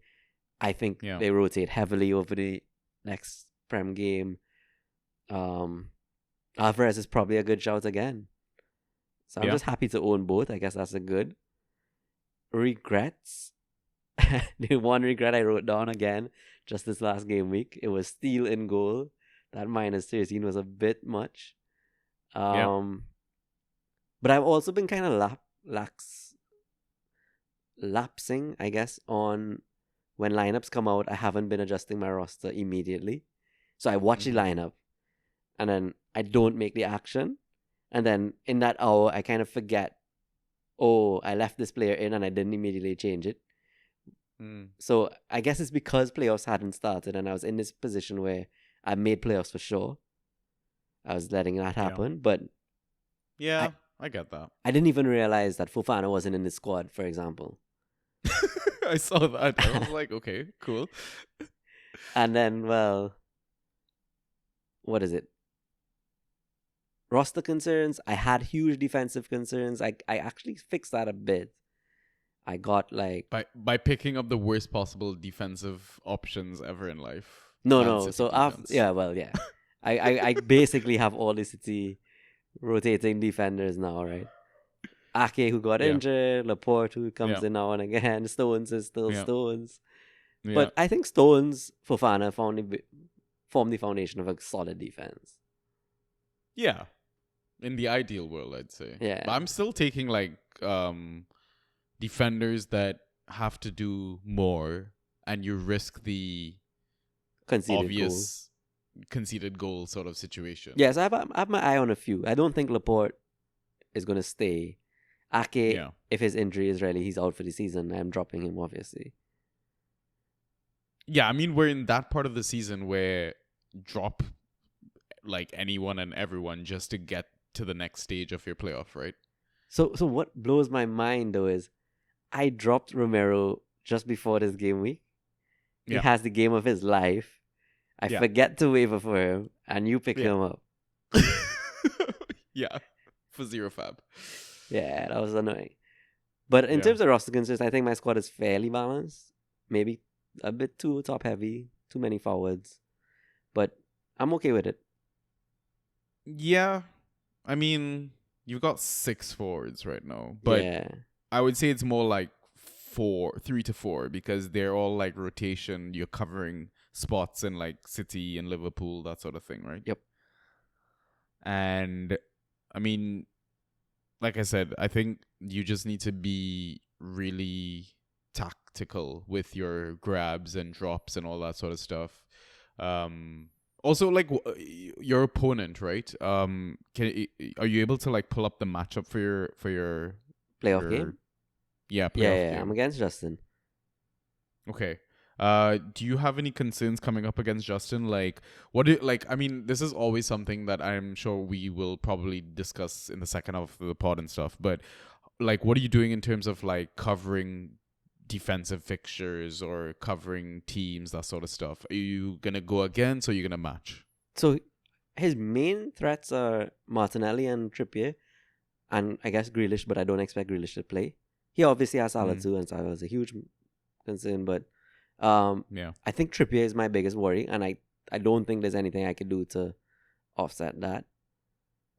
I think Yeah. they rotate heavily over the next Prem game. Alvarez is probably a good shout again. So I'm Yeah. just happy to own both. I guess that's a good. Regrets. The one regret I wrote down again just this last game week. It was Steele in goal. That -13 was a bit much. Yeah. But I've also been kind of lapsing, I guess, on when lineups come out. I haven't been adjusting my roster immediately. So I watch the lineup and then I don't make the action. And then in that hour, I kind of forget, oh, I left this player in and I didn't immediately change it. So I guess it's because playoffs hadn't started and I was in this position where I made playoffs for sure. I was letting that happen, but Yeah, I get that. I didn't even realize that Fofana wasn't in the squad, for example. I saw that. I was like, okay, cool. And then, well, what is it? Roster concerns. I had huge defensive concerns. I actually fixed that a bit. I got like by picking up the worst possible defensive options ever in life. no. Man City So defense. yeah. I basically have all the City rotating defenders now, right? Ake, who got Yeah. injured, Laporte, who comes Yeah. in now and again, Stones is still Yeah. Stones. Yeah. But I think Stones, Fofana form the foundation of a solid defense. Yeah. In the ideal world, I'd say. Yeah. But I'm still taking like defenders that have to do more and you risk the Conceded obvious conceded goal sort of situation. goal. Yes, I have my eye on a few. I don't think Laporte is going to stay. Ake, Yeah. if his injury is really, he's out for the season. I'm dropping him, obviously. Yeah, I mean, we're in that part of the season where drop like anyone and everyone just to get to the next stage of your playoff, right? So what blows my mind, though, is I dropped Romero just before this game week. He Yeah. has the game of his life. I Yeah. forget to waiver for him, and you pick Yeah. him up. Yeah, for 0 fab. Yeah, that was annoying. But in Yeah. terms of roster concerns, I think my squad is fairly balanced. Maybe a bit too top heavy, too many forwards. But I'm okay with it. Yeah, I mean, you've got 6 forwards right now, but yeah. I would say it's more like 3 to 4 because they're all like rotation. You're covering spots in like City and Liverpool, that sort of thing, right? Yep. And I mean, like I said, I think you just need to be really tactical with your grabs and drops and all that sort of stuff. Also, like your opponent, right? Are you able to like pull up the matchup for your Playoff game? Yeah, playoff Yeah, game. I'm against Justin. Okay. Do you have any concerns coming up against Justin? Like, I mean, this is always something that I'm sure we will probably discuss in the second half of the pod and stuff. But like, what are you doing in terms of like covering defensive fixtures or covering teams, that sort of stuff? Are you gonna go against or are you gonna match? So his main threats are Martinelli and Trippier, and I guess Grealish, but I don't expect Grealish to play. He obviously has Salah too, and Salah is a huge concern, but Yeah. I think Trippier is my biggest worry, and I don't think there's anything I could do to offset that.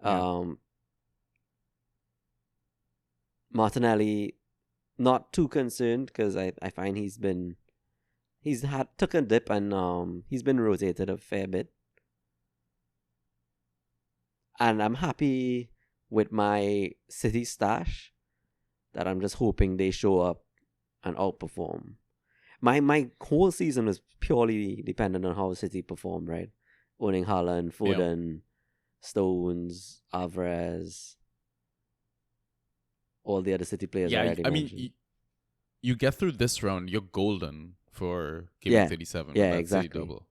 Yeah. Martinelli, not too concerned because I find took a dip and he's been rotated a fair bit, and I'm happy with my City stash. That I'm just hoping they show up and outperform. My whole season was purely dependent on how City performed, right? Owning Haaland, Foden, Stones, Alvarez, all the other City players. Yeah, I I mean, mentioned. you get through this round, you're golden for game Yeah. 37. Yeah, with that City exactly. double.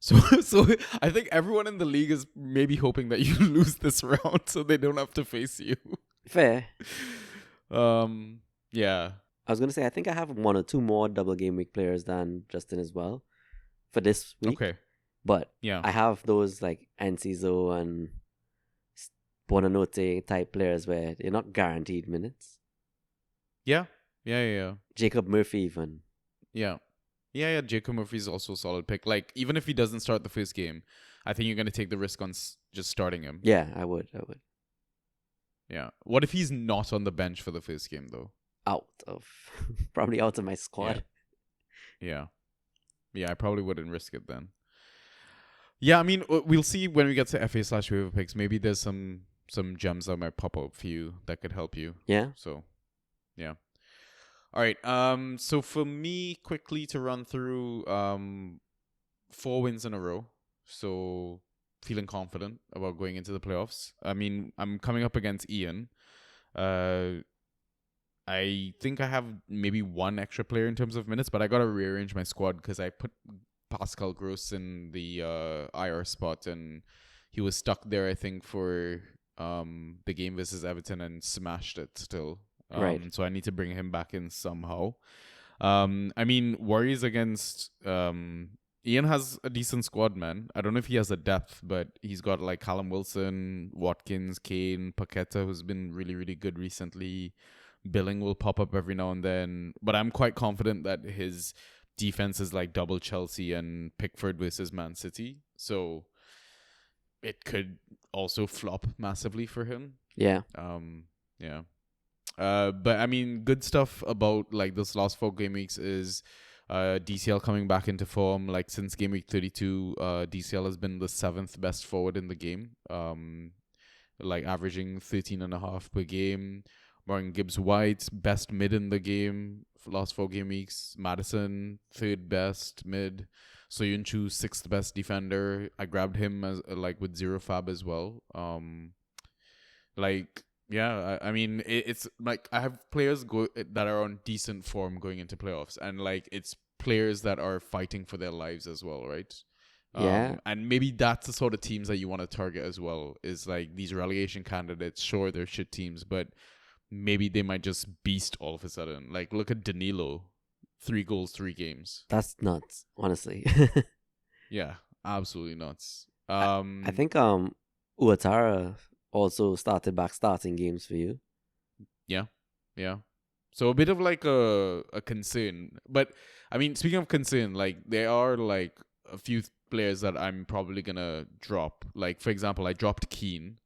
So I think everyone in the league is maybe hoping that you lose this round so they don't have to face you. Fair. Yeah. I was gonna say I think I have 1 or 2 more double game week players than Justin as well for this week. Okay. But Yeah. I have those like Enciso and Bonanote type players where they're not guaranteed minutes. Yeah. Yeah. Jacob Murphy even. Yeah. Jacob Murphy's also a solid pick. Like, even if he doesn't start the first game, I think you're going to take the risk on just starting him. Yeah, I would. Yeah. What if he's not on the bench for the first game, though? Probably out of my squad. Yeah, I probably wouldn't risk it then. Yeah, I mean, we'll see when we get to FA/waiver picks. Maybe there's some gems that might pop up for you that could help you. Yeah. So, yeah. All right. So for me, quickly to run through, 4 wins in a row. So feeling confident about going into the playoffs. I mean, I'm coming up against Ian. I think I have maybe 1 extra player in terms of minutes, but I got to rearrange my squad because I put Pascal Gross in the IR spot, and he was stuck there, I think, for the game versus Everton and smashed it still. Right. So I need to bring him back in somehow. I mean, worries against Ian has a decent squad, man. I don't know if he has the depth, but he's got like Callum Wilson, Watkins, Kane, Paqueta, who's been really, really good recently. Billing will pop up every now and then, but I'm quite confident that his defense is like double Chelsea and Pickford versus Man City, so it could also flop massively for him. Yeah. Yeah. But I mean, good stuff about like this last 4 game weeks is DCL coming back into form. Like since game week 32, DCL has been the 7th best forward in the game. Like averaging 13.5 per game. Morgan Gibbs-White, best mid in the game for last 4 game weeks. Madison, 3rd best mid. Soyuncu, 6th best defender. I grabbed him as like with 0 fab as well. Like, yeah, I mean, it's like I have players that are on decent form going into playoffs, and like it's players that are fighting for their lives as well, right? Yeah. And maybe that's the sort of teams that you want to target as well, is like these relegation candidates. Sure, they're shit teams, but maybe they might just beast all of a sudden. Like, look at Danilo. 3 goals, 3 games. That's nuts, honestly. Yeah, absolutely nuts. I think Uatara also started back starting games for you. Yeah. So a bit of like a concern. But, I mean, speaking of concern, like, there are like a few players that I'm probably going to drop. Like, for example, I dropped Keane.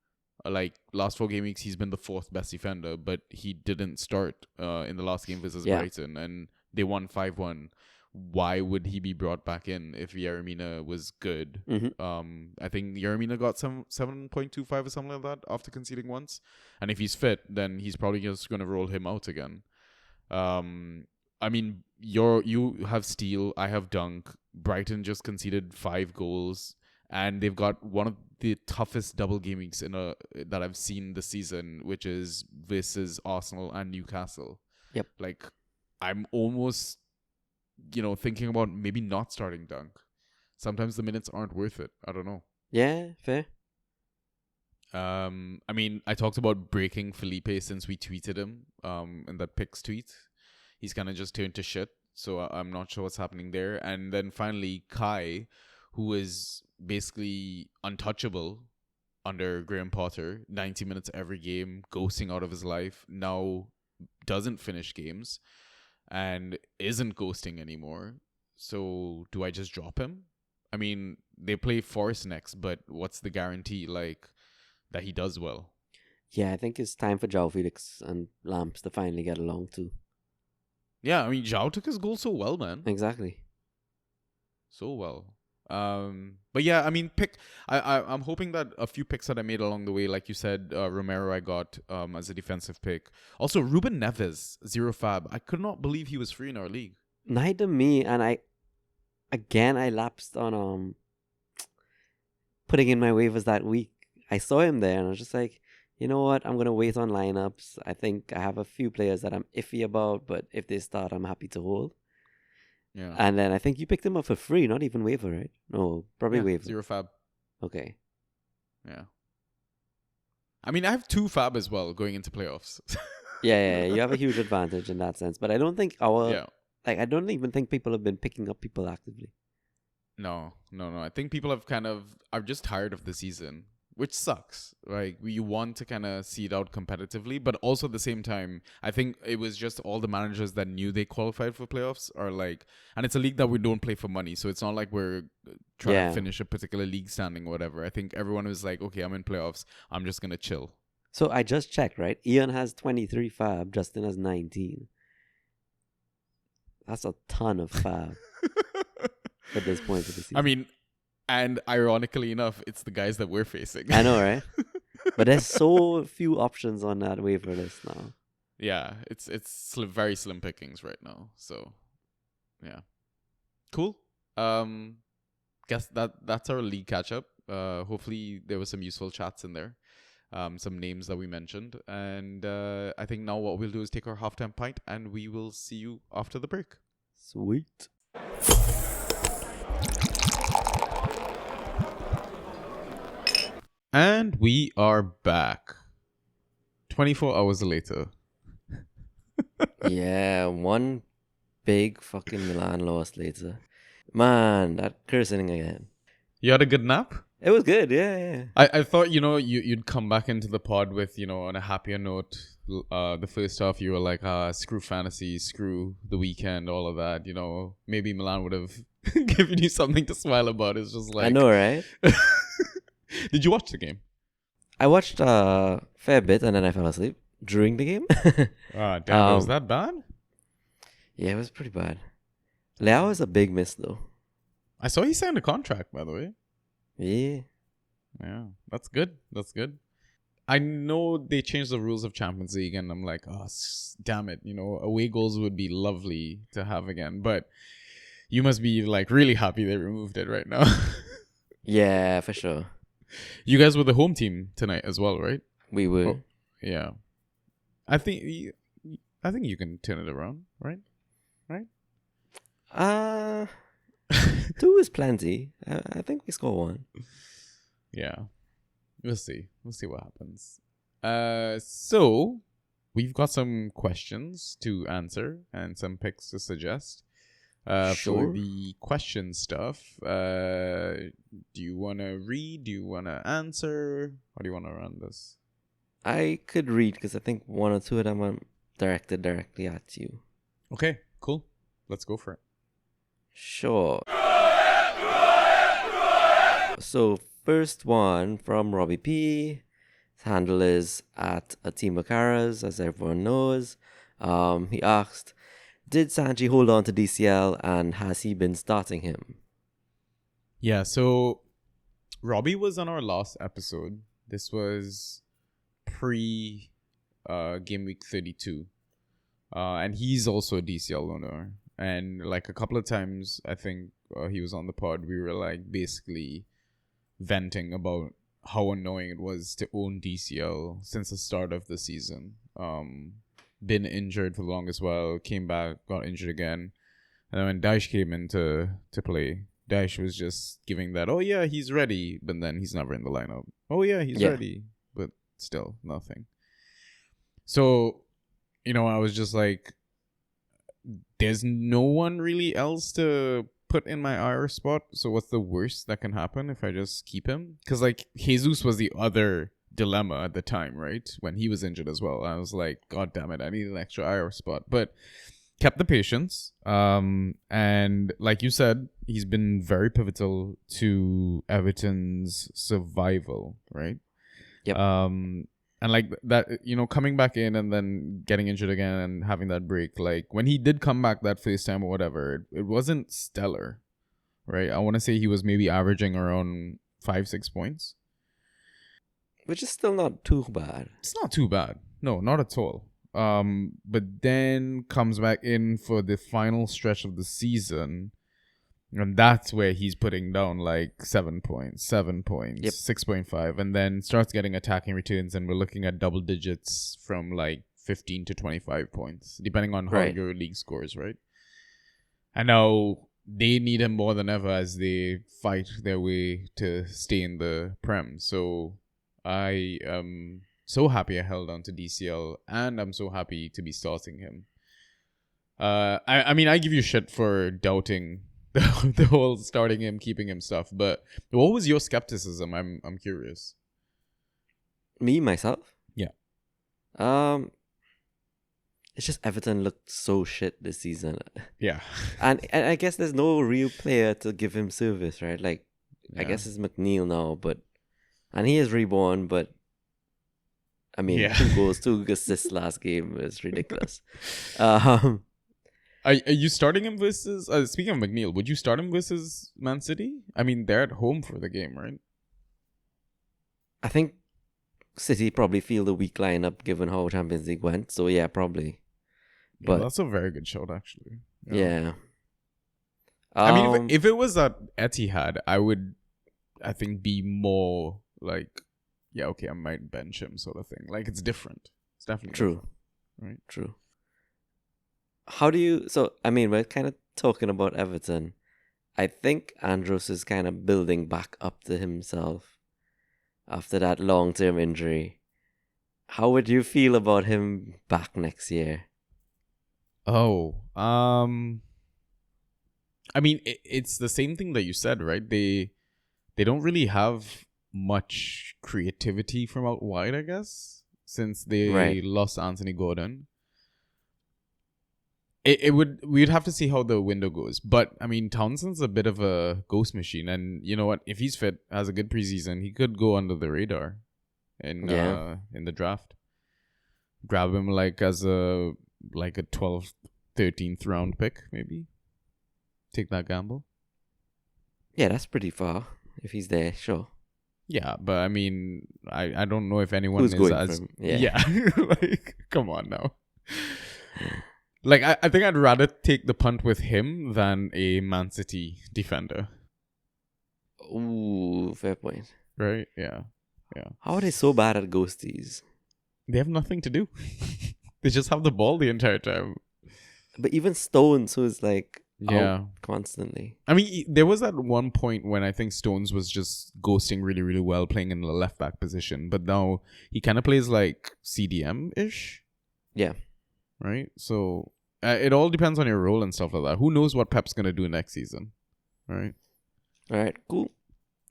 Like last 4 game weeks, he's been the 4th best defender, but he didn't start in the last game versus Brighton, and they won 5-1. Why would he be brought back in if Yeremina was good? Mm-hmm. I think Yeremina got some 7.25 or something like that after conceding once, and if he's fit, then he's probably just going to roll him out again. I mean, you have Steele, I have Dunk. Brighton just conceded 5 goals. And they've got one of the toughest double game weeks that I've seen this season, which is versus Arsenal and Newcastle. Yep. Like, I'm almost, thinking about maybe not starting Dunk. Sometimes the minutes aren't worth it. I don't know. Yeah, fair. I mean, I talked about breaking Felipe since we tweeted him in that picks tweet. He's kind of just turned to shit. So I'm not sure what's happening there. And then finally, Kai, who is basically untouchable under Graham Potter, 90 minutes every game, ghosting out of his life, now doesn't finish games and isn't ghosting anymore. So do I just drop him? I mean, they play Forest next, but what's the guarantee like that he does well? Yeah, I think it's time for João Felix and Lamps to finally get along too. Yeah, I mean, João took his goal so well, man. Exactly. So well. But yeah, I mean, I'm hoping that a few picks that I made along the way, like you said, Romero I got as a defensive pick. Also, Ruben Neves, 0 fab. I could not believe he was free in our league. Neither me, and I lapsed on putting in my waivers that week. I saw him there, and I was just like, you know what? I'm gonna wait on lineups. I think I have a few players that I'm iffy about, but if they start, I'm happy to hold. Yeah. And then I think you picked him up for free, not even waiver, right? No, probably waiver. 0 fab. Okay. Yeah. I mean, I have 2 fab as well going into playoffs. Yeah, you have a huge advantage in that sense. But I don't think I don't even think people have been picking up people actively. No. I think people are just tired of the season, which sucks. Like, you want to kind of see it out competitively, but also at the same time, I think it was just all the managers that knew they qualified for playoffs are like, and it's a league that we don't play for money, so it's not like we're trying to finish a particular league standing or whatever. I think everyone was like, okay, I'm in playoffs, I'm just gonna chill. So I just checked, right? Ian has 23 fab, Justin has 19. That's a ton of fab at this point of the season. I mean, and ironically enough, it's the guys that we're facing. I know, right? But there's so few options on that waiver list now. Yeah, it's very slim pickings right now. So, yeah, cool. Guess that's our league catch up. Hopefully there were some useful chats in there, some names that we mentioned, and I think now what we'll do is take our halftime pint, and we will see you after the break. Sweet. And we are back. 24 hours later. Yeah, one big fucking Milan loss later. Man, that cursing again. You had a good nap? It was good, yeah. I thought, you'd come back into the pod with, on a happier note. The first half, you were like, screw fantasy, screw the weekend, all of that. Maybe Milan would have given you something to smile about. It's just like... I know, right? Did you watch the game? I watched a fair bit and then I fell asleep during the game. Damn, was that bad? Yeah, it was pretty bad. Leao is a big miss, though. I saw he signed a contract, by the way. Yeah. Yeah, that's good. I know they changed the rules of Champions League, and I'm like, damn it. Away goals would be lovely to have again, but you must be like really happy they removed it right now. Yeah, for sure. You guys were the home team tonight as well, right? We were. Oh, yeah. I think you can turn it around, right? 2 is plenty. I think we score 1. Yeah. We'll see what happens. So we've got some questions to answer and some picks to suggest. Sure. For the question stuff, do you want to read? Do you want to answer? How do you want to run this? I could read because I think 1 or 2 of them are directed directly at you. Okay, cool. Let's go for it. Sure. So, first one from Robbie P. His handle is at @Atimacaras, as everyone knows. He asked, did Sanji hold on to DCL and has he been starting him? Yeah, so Robbie was on our last episode. This was pre game week 32. And he's also a DCL owner. And like a couple of times, I think he was on the pod, we were like basically venting about how annoying it was to own DCL since the start of the season. Been injured for the longest while, came back, got injured again. And then when Daesh came in to play, Daesh was just giving that, oh yeah, he's ready, but then he's never in the lineup. Oh yeah, he's ready, but still nothing. So, I was just like, there's no one really else to put in my IR spot. So what's the worst that can happen if I just keep him? Because like Jesus was the other dilemma at the time, right? When he was injured as well. I was like, God damn it, I need an extra IR spot. But kept the patience. And like you said, he's been very pivotal to Everton's survival, right? Yep. And like that, coming back in and then getting injured again and having that break, like when he did come back that first time or whatever, it wasn't stellar, right? I want to say he was maybe averaging around 5-6 points. Which is still not too bad. It's not too bad. No, not at all. But then comes back in for the final stretch of the season. And that's where he's putting down like 7 points, 6.5, and then starts getting attacking returns, and we're looking at double digits from like 15 to 25 points, depending on how your league scores, right? And now they need him more than ever as they fight their way to stay in the Prem. So I am so happy I held on to DCL, and I'm so happy to be starting him. I mean, I give you shit for doubting the whole starting him, keeping him stuff. But what was your skepticism? I'm curious. Me, myself? Yeah. It's just Everton looked so shit this season. Yeah. And I guess there's no real player to give him service, right? Like, I Yeah. guess it's McNeil now, and he is reborn, but I mean, Yeah. 2 goals, 2 assists last game is ridiculous. Um, Are you starting him versus? Speaking of McNeil, would you start him versus Man City? I mean, they're at home for the game, right? I think City probably feel the weak lineup given how Champions League went. So yeah, probably. Yeah, But that's a very good shot, actually. yeah. I mean, if it was at Etihad, I think, be more like, yeah, okay, I might bench him, sort of thing. Like, it's different. It's definitely True. different, right? True. How do you... So, I mean, we're kind of talking about Everton. I think Andros is kind of building back up to himself after that long-term injury. How would you feel about him back next year? Oh, I mean, it's the same thing that you said, right? They don't really have much creativity from out wide, I guess, since they Right. lost Anthony Gordon. We'd have to see how the window goes. But I mean, Townsend's a bit of a ghost machine, and you know what? If he's fit, has a good preseason, he could go under the radar in the draft. Grab him like as a 12th, 13th round pick, maybe. Take that gamble. Yeah, that's pretty far. If he's there, sure. Yeah, but I mean, I don't know if anyone Who's is going as for him? Yeah. like, come on now. Like, I think I'd rather take the punt with him than a Man City defender. Ooh, fair point. Right? Yeah. How are they so bad at ghosties? They have nothing to do. They just have the ball the entire time. But even Stones, who is like Yeah. out constantly. I mean, there was at one point when I think Stones was just ghosting really, really well, playing in the left back position. But now he kind of plays like CDM-ish. Yeah. Right? So it all depends on your role and stuff like that. Who knows what Pep's going to do next season? Right? All right, cool.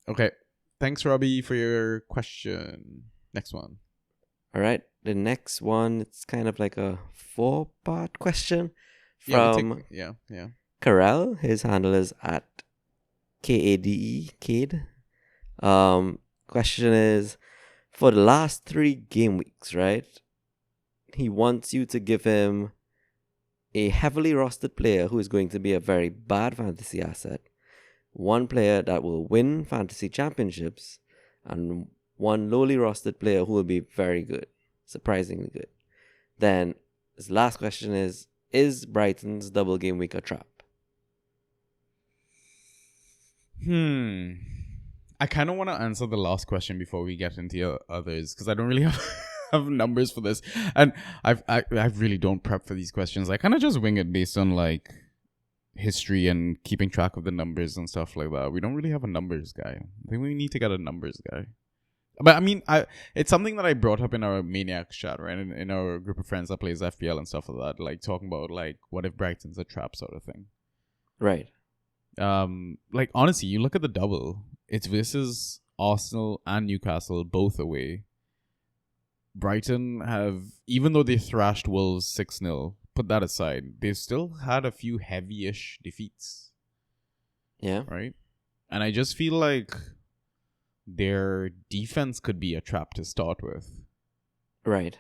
Okay. Thanks, Robbie, for your question. Next one. All right, the next one, it's kind of like a 4-part question Yeah, from yeah. Karel. His handle is at KADE, Cade. Question is, for the last 3 game weeks, right? He wants you to give him a heavily rostered player who is going to be a very bad fantasy asset, one player that will win fantasy championships, and one lowly rostered player who will be very good, surprisingly good. Then his last question is Brighton's double game week a trap? I kind of want to answer the last question before we get into others, because I don't really have numbers for this, and I really don't prep for these questions. I kind of just wing it based on like history and keeping track of the numbers and stuff like that. We don't really have a numbers guy. I think we need to get a numbers guy. But I mean, it's something that I brought up in our Maniacs chat, right? In our group of friends that plays FPL and stuff like that, like talking about like what if Brighton's a trap sort of thing. Right. Like honestly, you look at the double. It's versus Arsenal and Newcastle, both away. Brighton have, even though they thrashed Wolves 6-0, put that aside, they've still had a few heavy-ish defeats. Yeah. Right? And I just feel like their defense could be a trap to start with. Right.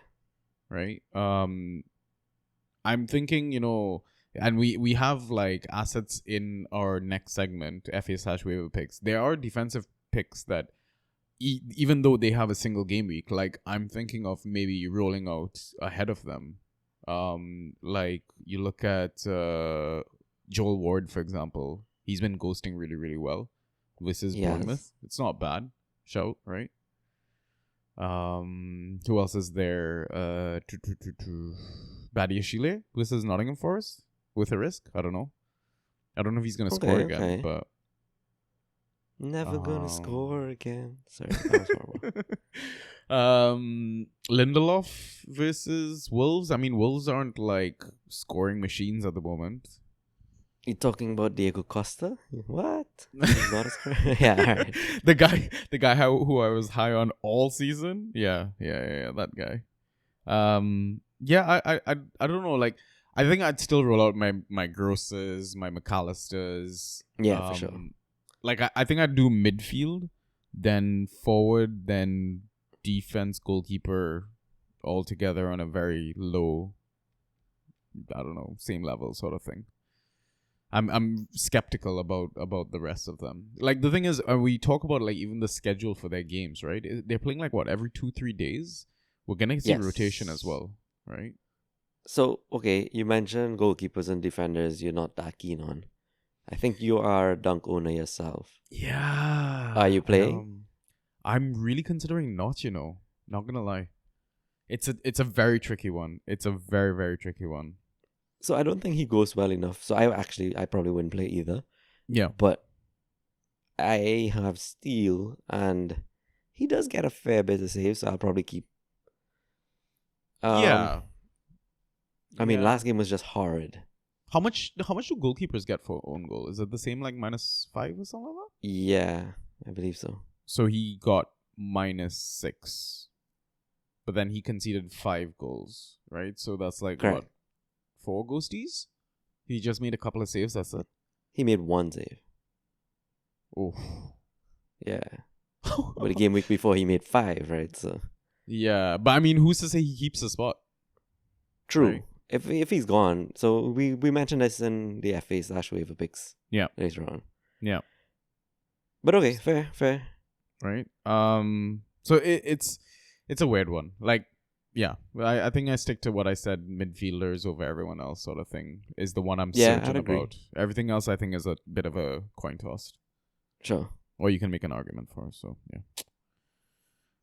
Right? I'm thinking, and we have like assets in our next segment, FA/waiver picks. There are defensive picks that even though they have a single game week, like I'm thinking of maybe rolling out ahead of them. Like you look at Joel Ward, for example. He's been ghosting really, really well versus Bournemouth. It's not bad. Shout, right? Who else is there? Badiashile versus Nottingham Forest with a risk. I don't know if he's gonna score again, but never gonna score again. Sorry, that was horrible. Lindelof versus Wolves. I mean, Wolves aren't like scoring machines at the moment. You talking about Diego Costa? What? He's not a scorer? Yeah, all right. the guy who I was high on all season. Yeah, that guy. Yeah, I don't know. Like, I think I'd still roll out my Grosses, my McAllisters. Yeah, for sure. Like, I think I'd do midfield, then forward, then defense, goalkeeper, all together on a very low, I don't know, same level sort of thing. I'm skeptical about the rest of them. Like, the thing is, we talk about like even the schedule for their games, right? They're playing like what, every 2-3 days. We're gonna see rotation as well, right? So, okay, you mentioned goalkeepers and defenders you're not that keen on. I think you are a dunk owner yourself. Yeah. Are you playing? I'm really considering not. Not gonna lie. It's a very tricky one. It's a very, very tricky one. So I don't think he goes well enough. So I probably wouldn't play either. Yeah. But I have Steele, and he does get a fair bit of saves, so I'll probably keep. Yeah. I mean, last game was just horrid. How much do goalkeepers get for own goal? Is it the same, like -5 or something like that? Yeah, I believe so. So he got -6. But then he conceded 5 goals, right? So that's like Correct. what? 4 ghosties? He just made a couple of saves, that's it. He made 1 save. Oh. Yeah. But the game week before he made 5, right? So yeah, but I mean, who's to say he keeps the spot? true. Right. If he's gone, so we mentioned this in the FA/Waiver picks. Yeah. Later on. Yeah. But okay, fair. Right. So it's a weird one. Like, yeah, I think I stick to what I said. Midfielders over everyone else, sort of thing, is the one I'm certain I'd agree. about. Everything else, I think, is a bit of a coin toss, Sure. or you can make an argument for. So yeah.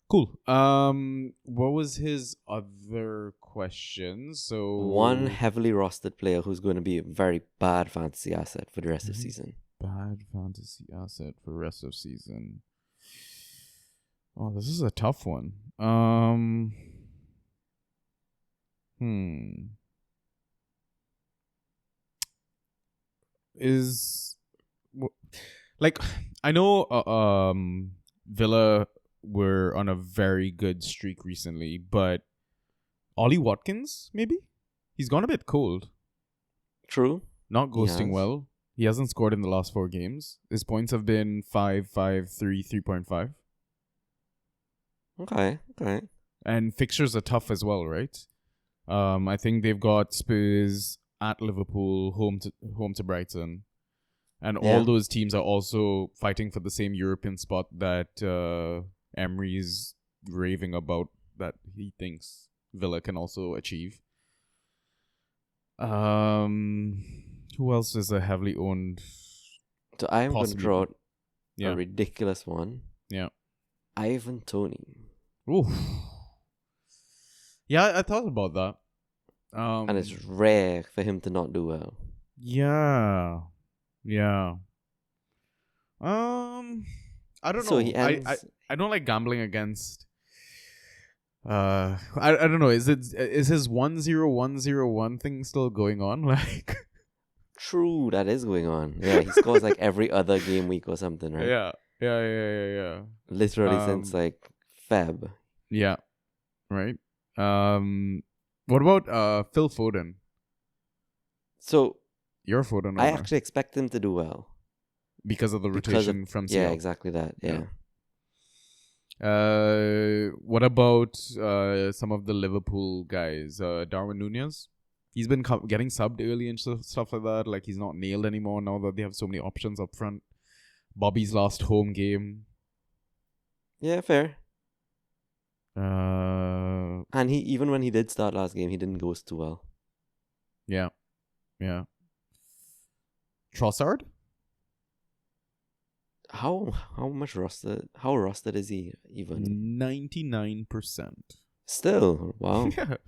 Cool. What was his other question? So One heavily rostered player who's going to be a very bad fantasy asset for the rest of Mhm. season. bad fantasy asset for rest of season. Oh, this is a tough one. Like, I know Villa were on a very good streak recently, but Ollie Watkins, maybe? He's gone a bit cold. True. Not ghosting has. well. He hasn't scored in the last 4 games. His points have been 5, 5, 3, 3.5. Okay. And fixtures are tough as well, right? I think they've got Spurs at Liverpool, home to Brighton. And all those teams are also fighting for the same European spot that Emery's raving about, that he thinks Villa can also achieve. Who else is a heavily owned? So I'm going to Possibly. draw Yeah. a ridiculous one. Yeah. Ivan Toney. Ooh. Yeah, I thought about that. And it's rare for him to not do well. Yeah. I don't So know. he ends. I don't like gambling against. I don't know. Is his 1-0-1-0-1 thing still going on? Like. True, that is going on. Yeah, he scores like every other game week or something, right? Yeah. Literally since like Feb. Yeah. Right. What about Phil Foden? So Your Foden I owner. actually expect him to do well. Because of the Because rotation from CL. Yeah, exactly that. Yeah. What about some of the Liverpool guys? Darwin Nunez? He's been getting subbed early and stuff like that. Like, he's not nailed anymore now that they have so many options up front. Bobby's last home game. Yeah, fair. Uh, And he even when he did start last game, he didn't ghost too well. yeah. Trossard? How rusted is he even? 99%. Still, wow. Yeah.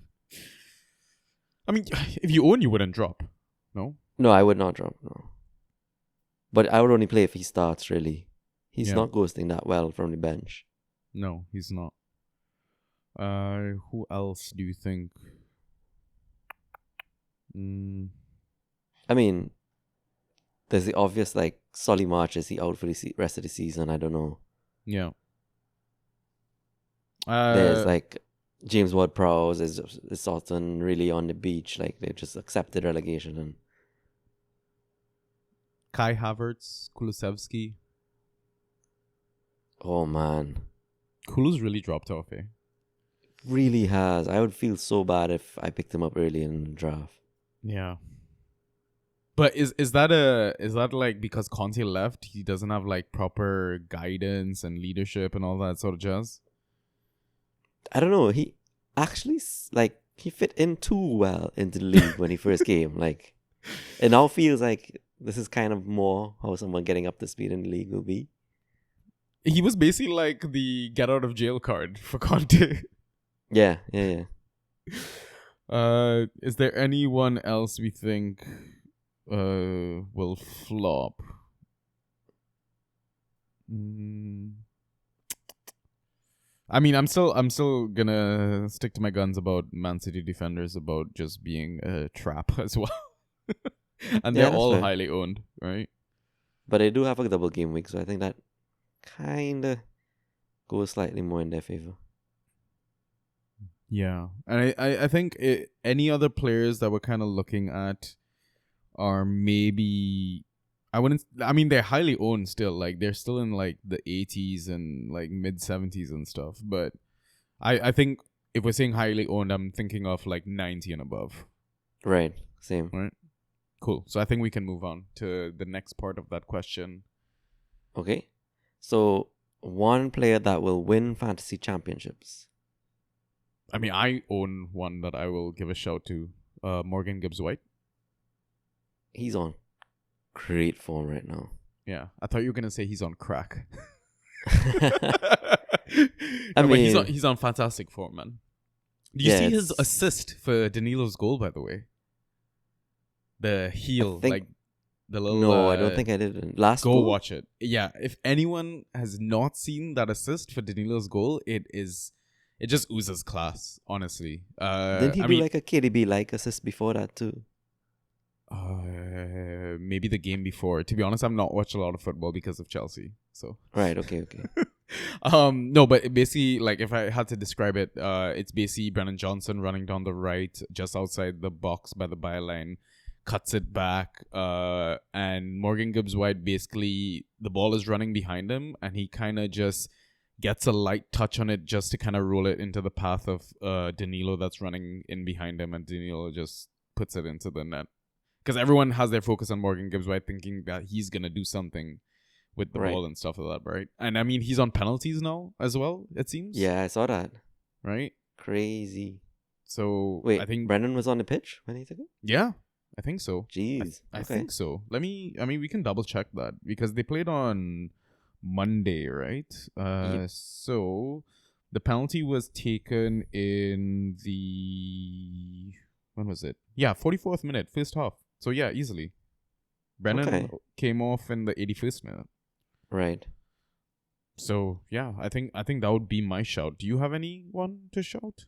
I mean, if you own, you wouldn't drop. No? No, I would not drop, no. But I would only play if he starts, really. He's Yeah. not ghosting that well from the bench. No, he's not. Who else do you think? I mean, there's the obvious like Solly March, is he out for the rest of the season? I don't know. Yeah. There's like James Ward-Prowse is Sultan really on the beach, like they just accepted relegation. And Kai Havertz, Kulusevski. oh man, Kulu's really dropped off, eh? really has. I would feel so bad if I picked him up early in the draft. Yeah. But is that like because Conte left, he doesn't have like proper guidance and leadership and all that sort of jazz? I don't know. He actually like he fit in too well into the league when he first came. Like it now feels like this is kind of more how someone getting up to speed in the league will be. He was basically like the get out of jail card for Conte. Yeah. Is there anyone else we think will flop? I mean, I'm still gonna stick to my guns about Man City defenders, about just being a trap as well. And Yeah, they're that's all fair. highly owned, right? But they do have a double game week, so I think that kind of goes slightly more in their favor. Yeah, and I think any other players that we're kind of looking at are maybe, I mean, they're highly owned still. Like they're still in like the 80s and like mid 70s and stuff. But I think if we're saying highly owned, I'm thinking of like 90 and above. Right. Same. Right. Cool. So I think we can move on to the next part of that question. Okay. So one player that will win fantasy championships. I mean, I own one that I will give a shout to. Morgan Gibbs-White. He's on great form right now. Yeah, I thought you were gonna say he's on crack. I But mean, he's on fantastic form, man. Do you see his assist for Danilo's goal, by the way? The heel, think- like the little. no, I don't think I did. Last Go goal? watch it. Yeah, if anyone has not seen that assist for Danilo's goal, it just oozes class. Honestly, Didn't he I do mean, like a KDB like assist before that too? maybe the game before. To be honest, I've not watched a lot of football because of Chelsea. So Right. Okay. no, but basically, like if I had to describe it, it's basically Brennan Johnson running down the right, just outside the box by the byline, cuts it back, and Morgan Gibbs-White basically the ball is running behind him, and he kind of just gets a light touch on it just to kind of roll it into the path of Danilo that's running in behind him, and Danilo just puts it into the net. Because everyone has their focus on Morgan Gibbs-White, thinking that he's gonna do something with the Right. ball and stuff like that, right? And I mean, he's on penalties now as well, it seems. Yeah, I saw that. Right? Crazy. So Wait, I think Brendan was on the pitch when he took it? yeah, I think so. Jeez. I Okay. think so. We can double check that because they played on Monday, right? Yep. So the penalty was taken in the, when was it? Yeah, 44th minute, first half. So yeah, easily. Brennan Okay. came off in the 81st minute. Right. So yeah, I think that would be my shout. Do you have anyone to shout?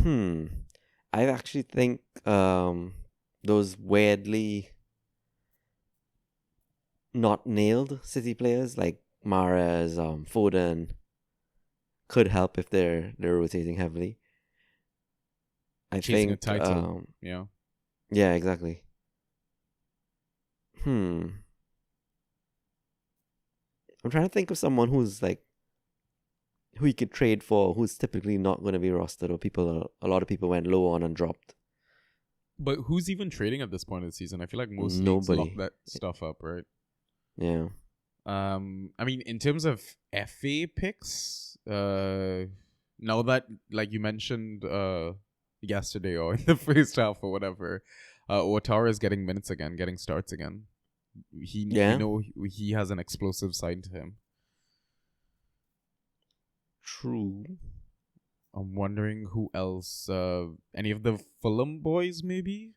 I actually think those weirdly not nailed City players like Mahrez, Foden could help if they're rotating heavily. I Chasing think a title. Yeah. yeah, exactly. I'm trying to think of someone who's like who you could trade for, who's typically not going to be rostered, or a lot of people went low on and dropped. But who's even trading at this point of the season? I feel like most leagues Nobody. lock that stuff up, right? Yeah. I mean, in terms of FA picks, now that like you mentioned yesterday or in the first half or whatever, Ouattara is getting minutes again, getting starts again. We know he has an explosive side to him. True. I'm wondering who else, any of the Fulham boys maybe,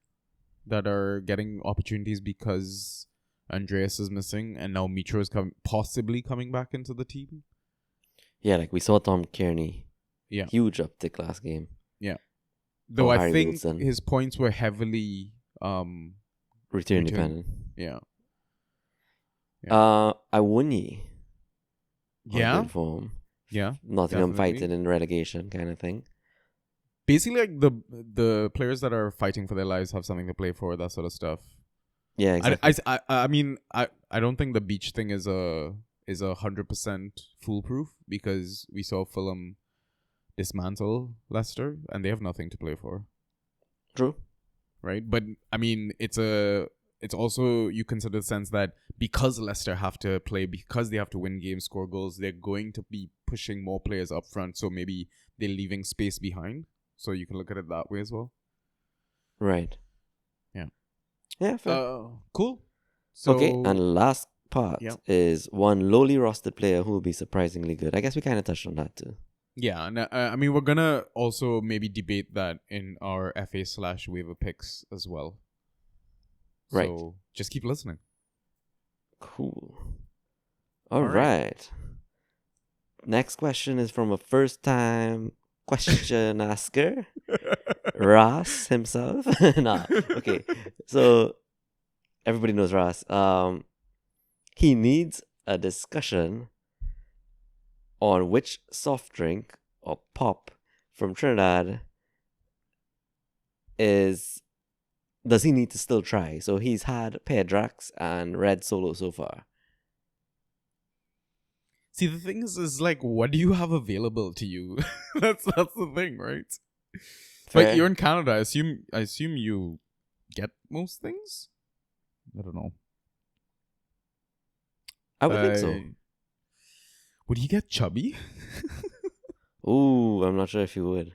that are getting opportunities because Andreas is missing and now Mitro is possibly coming back into the team. Yeah, like we saw Tom Kearney. Yeah. Huge uptick last game. Though I Harry think Wilson. his points were heavily Return dependent. Yeah. Awuni. Yeah. Good form. Yeah. Nottingham definitely. fighting in relegation kind of thing. Basically, like the players that are fighting for their lives have something to play for, that sort of stuff. Yeah, exactly. I mean, I don't think the beach thing is a 100% foolproof, because we saw Fulham dismantle Leicester and they have nothing to play for, True. right? But I mean, it's also, you consider the sense that because Leicester have to play, because they have to win games, score goals, they're going to be pushing more players up front, so maybe they're leaving space behind. So you can look at it that way as well. Right. Yeah. Yeah, fair. Cool. So, Okay, and last part yeah. is one lowly rostered player who will be surprisingly good. I guess we kind of touched on that too. Yeah, and I mean, we're gonna also maybe debate that in our FA/waiver picks as well. Right. So just keep listening. Cool. All All right. right. Next question is from a first-time question asker, Ross himself. Nah, okay. So everybody knows Ross. He needs a discussion on which soft drink or pop from Trinidad does he need to still try? So he's had Pear Drax and Red Solo so far. See, the thing is like, what do you have available to you? that's the thing, right? Fair. But you're in Canada. I assume you get most things. I don't know. I would think so. Would he get chubby? Ooh, I'm not sure if you would.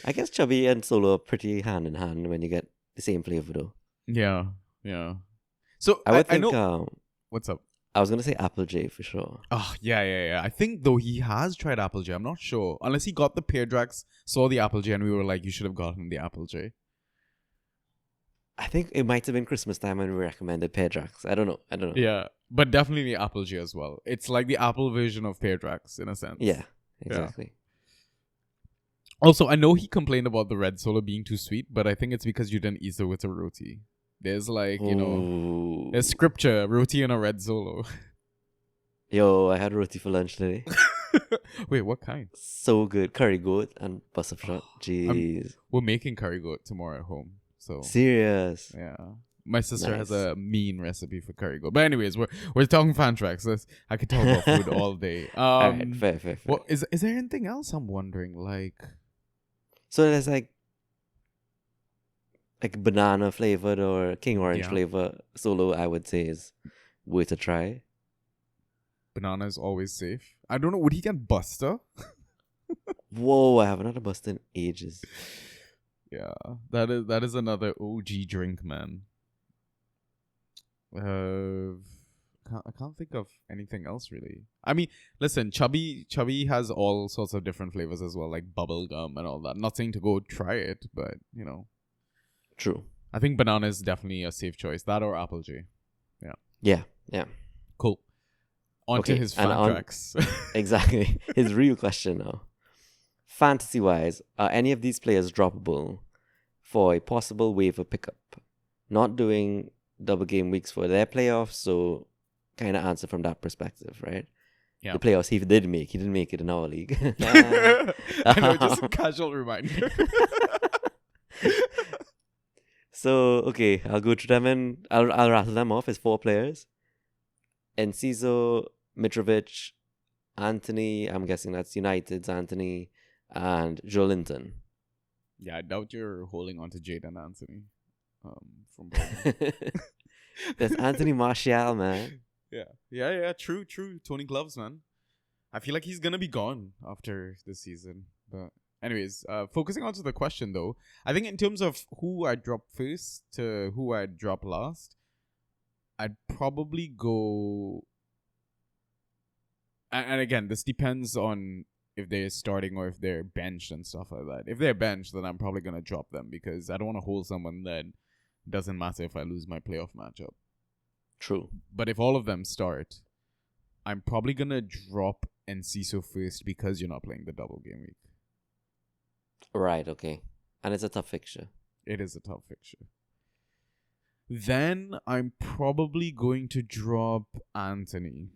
I guess Chubby and Solo are pretty hand in hand when you get the same flavor though. Yeah, yeah. So I would think. I know. What's up? I was gonna say Apple J for sure. Oh, yeah. I think though he has tried Apple J. I'm not sure. Unless he got the Pear Drax, saw the Apple J, and we were like, you should have gotten the Apple J. I think it might have been Christmas time when we recommended Pear Drax. I don't know. Yeah, but definitely the Apple J as well. It's like the Apple version of Pear Drax in a sense. Yeah, exactly. Also, I know he complained about the Red Solo being too sweet, but I think it's because you didn't eat it with a roti. There's like, there's scripture, roti and a Red Solo. Yo, I had roti for lunch today. Wait, what kind? So good. Curry goat and bus of shot. Jeez. We're making curry goat tomorrow at home. So Serious. yeah. My sister has Nice. a mean recipe for curry goat. But anyways, we're talking fan tracks. I could talk about food all day. Alright, fair. Well, is there anything else I'm wondering? Like, So there's like banana flavored or King Orange Yeah. flavor Solo, I would say is worth a try. banana is always safe. I don't know. Would he get Buster? Whoa, I haven't had a bust in ages. Yeah, that is another OG drink, man. I can't think of anything else really. I mean, listen, Chubby has all sorts of different flavors as well, like bubble gum and all that. Not saying to go try it, but True. I think banana is definitely a safe choice. That or Apple J. Yeah. Cool. On to Okay, his and fan tracks. Exactly. His real question now. Fantasy wise, are any of these players droppable for a possible waiver pickup? Not doing double game weeks for their playoffs, so kind of answer from that perspective, right? Yeah. The playoffs he didn't make it in our league. I know, just a casual reminder. So, okay, I'll go through them and I'll rattle them off as 4 players. Enciso, Mitrovic, Anthony, I'm guessing that's United's Anthony, and Joelinton. Yeah, I doubt you're holding on to Jaden Anthony. From Bolton. That's Anthony Martial, man. Yeah. True. Tony Gloves, man. I feel like he's gonna be gone after this season. But anyways, focusing on to the question though, I think in terms of who I'd drop first to who I'd drop last, I'd probably go. And again, this depends on if they're starting or if they're benched and stuff like that. If they're benched, then I'm probably gonna drop them because I don't want to hold someone that doesn't matter if I lose my playoff matchup. True. But if all of them start, I'm probably gonna drop Enciso first because you're not playing the double game week. Right, okay. And it's a tough fixture. It is a tough fixture. Then I'm probably going to drop Anthony.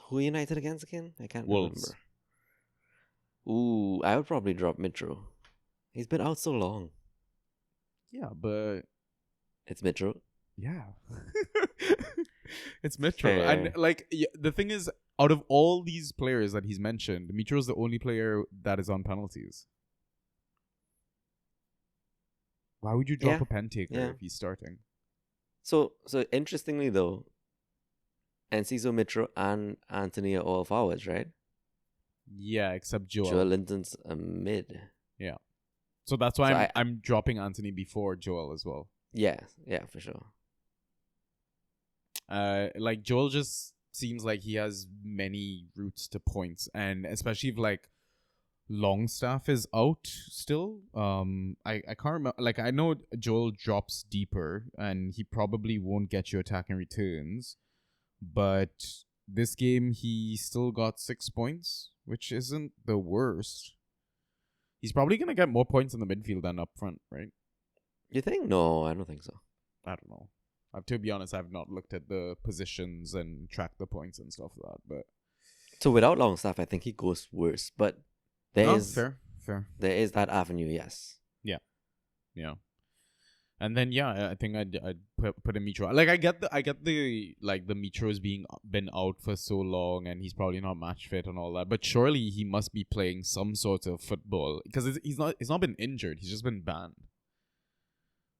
Who United against again? I can't Wolves. remember. Ooh, I would probably drop Mitro. He's been out so long. Yeah, but It's Mitro. yeah. It's Mitro. Fair. And like the thing is, out of all these players that he's mentioned, Mitro's the only player that is on penalties. Why would you drop Yeah, a pen taker yeah. if he's starting? So interestingly though, Enciso, Mitro, and Anthony are all forwards, right? Yeah, except Joel. Joel Linton's a mid. So that's why So I'm dropping Anthony before Joel as well. Yeah, for sure. Like Joel just seems like he has many routes to points, and especially if like Longstaff is out still. I can't remember. Like I know Joel drops deeper, and he probably won't get you attacking returns, but this game he still got 6 points, which isn't the worst. He's probably gonna get more points in the midfield than up front, right? You think? No, I don't think so. I don't know. To be honest, I've not looked at the positions and tracked the points and stuff like that. But So without Longstaff, I think he goes worse. But there is fair. there is that avenue, yes. Yeah. And then I think I'd put a Mitro. Like I get the like the Mitro's been out for so long and he's probably not match fit and all that. But surely he must be playing some sort of football because he's not been injured. He's just been banned.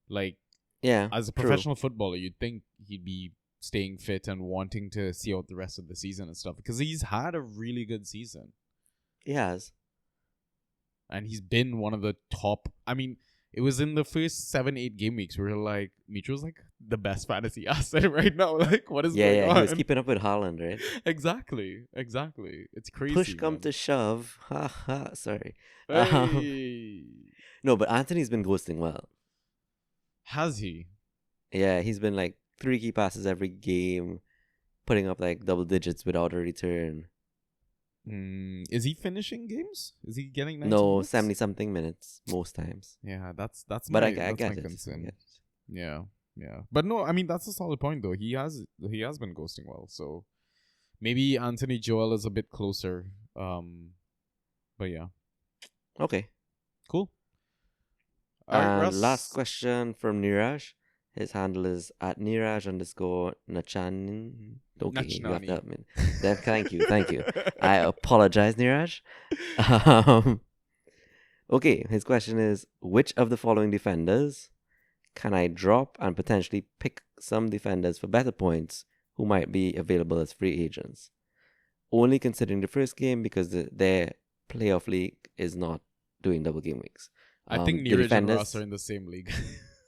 Like Yeah. as a true. professional footballer, you'd think he'd be staying fit and wanting to see out the rest of the season and stuff because he's had a really good season. He has. And he's been one of the top. I mean, it was in the first 7-8 game weeks where like Mitro's like the best fantasy asset right now. Like, what is going on? He was keeping up with Haaland, right? Exactly. It's crazy. Push come man. to shove. Ha ha. Sorry. Hey. No, but Anthony's been ghosting well. Has he? Yeah, he's been like 3 key passes every game, putting up like double digits without a return. Is he finishing games? Is he getting 90 No, minutes? 70 something minutes most times. Yeah, that's But my, I that's get my it. concern. I get it. Yeah. But no, I mean that's a solid point though. He has been ghosting well, so maybe Anthony Joel is a bit closer. But yeah, Okay. cool. All right, And Russ. last question from Niraj. His handle is at Niraj_Nachanin. Okay, you have to help me. Thank you. I apologize, Niraj. Okay, his question is, which of the following defenders can I drop and potentially pick some defenders for better points who might be available as free agents? Only considering the first game because their playoff league is not doing double game weeks. I think the Neeraj and defenders- Ross are in the same league.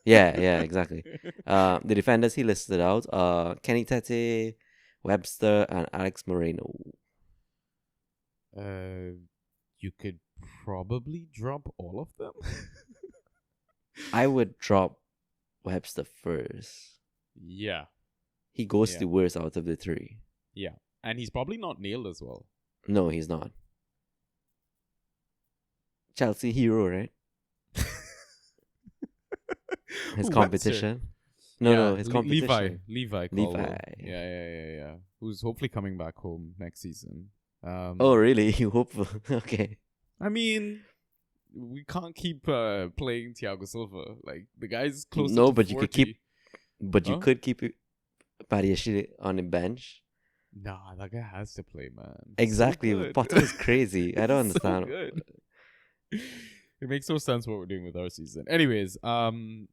Yeah, exactly. The defenders he listed out are Kenny Tete, Webster, and Alex Moreno. You could probably drop all of them. I would drop Webster first. Yeah, He goes Yeah. the worst out of the 3. and he's probably not nailed as well. No, he's not. Chelsea hero, right? His Webster. competition. No, his competition. Levi. Levi. Caldwell. Yeah. Who's hopefully coming back home next season. Oh, really? You hopeful? Okay. I mean, we can't keep playing Thiago Silva. Like the guy's close. No, to but 40. you could keep. But you Huh? could keep Padiashile on the bench. Nah, that guy has to play, man. Exactly. So good. Potter is crazy. I don't So understand. good. It makes no sense what we're doing with our season. Anyways, in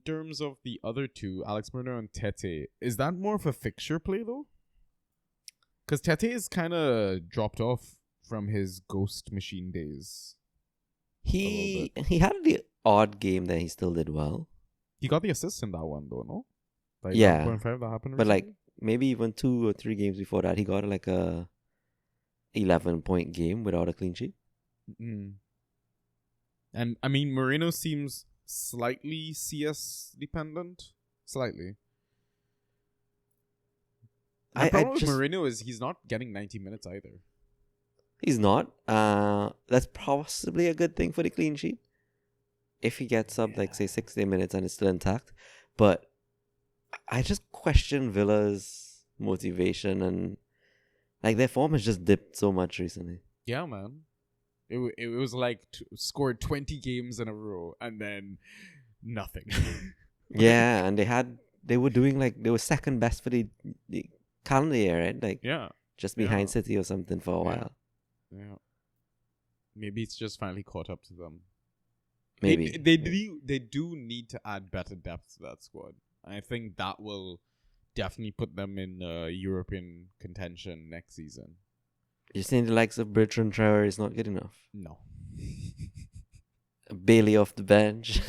terms of the other two, Alex Moreno and Tete, is that more of a fixture play though? Because Tete is kind of dropped off from his ghost machine days. He had the odd game that he still did well. He got the assist in that one though, no? Like Yeah. 1.5 that happened. But like recently? maybe even 2 or 3 games before that, he got like a 11-point game without a clean sheet. Mm. And I mean, Moreno seems slightly CS dependent. Slightly. The problem with Moreno is he's not getting 90 minutes either. He's not. That's possibly a good thing for the clean sheet. if he gets up like say 60 minutes and it's still intact. But I just question Villa's motivation, and like their form has just dipped so much recently. Yeah, man. It was like scored 20 games in a row and then nothing. Yeah, and they were doing like they were second best for the calendar year, right? Like Yeah. just behind Yeah. City or something for a while. Yeah. Maybe it's just finally caught up to them. Maybe. They do need to add better depth to that squad. I think that will definitely put them in European contention next season. You're saying the likes of Bertrand Traore is not good enough. No. Bailey off the bench.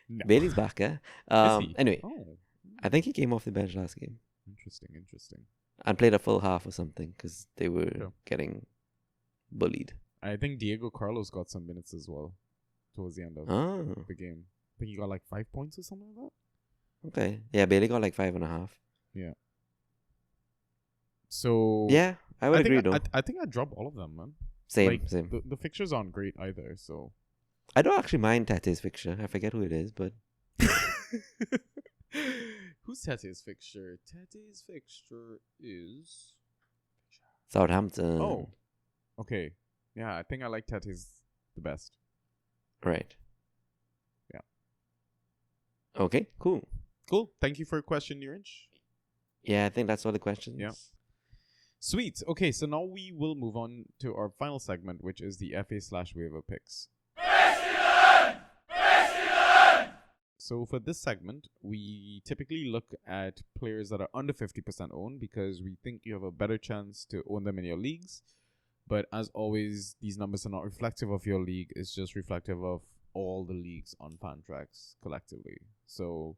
No. Bailey's back, eh? Is he? Anyway, Oh, I think he came off the bench last game interesting. and played a full half or something because they were Sure. getting bullied. I think Diego Carlos got some minutes as well towards the end of Oh, the game. I think he got like 5 points or something like that. okay. Yeah, Bailey got like 5.5. So Yeah, I would agree though. I think I drop all of them, man. Same, Like, same. The fixtures aren't great either, so. I don't actually mind Tete's fixture. I forget who it is, but Who's Tete's fixture? Tete's fixture is. Southampton. Oh, okay. Yeah, I think I like Tete's the best. Right. Yeah. Okay, cool. Cool. Thank you for your question, Neeraj. Yeah, I think that's all the questions. Yeah. Sweet. Okay, so now we will move on to our final segment, which is the FA/waiver picks. So for this segment, we typically look at players that are under 50% owned because we think you have a better chance to own them in your leagues. But as always, these numbers are not reflective of your league. It's just reflective of all the leagues on Fantrax collectively. So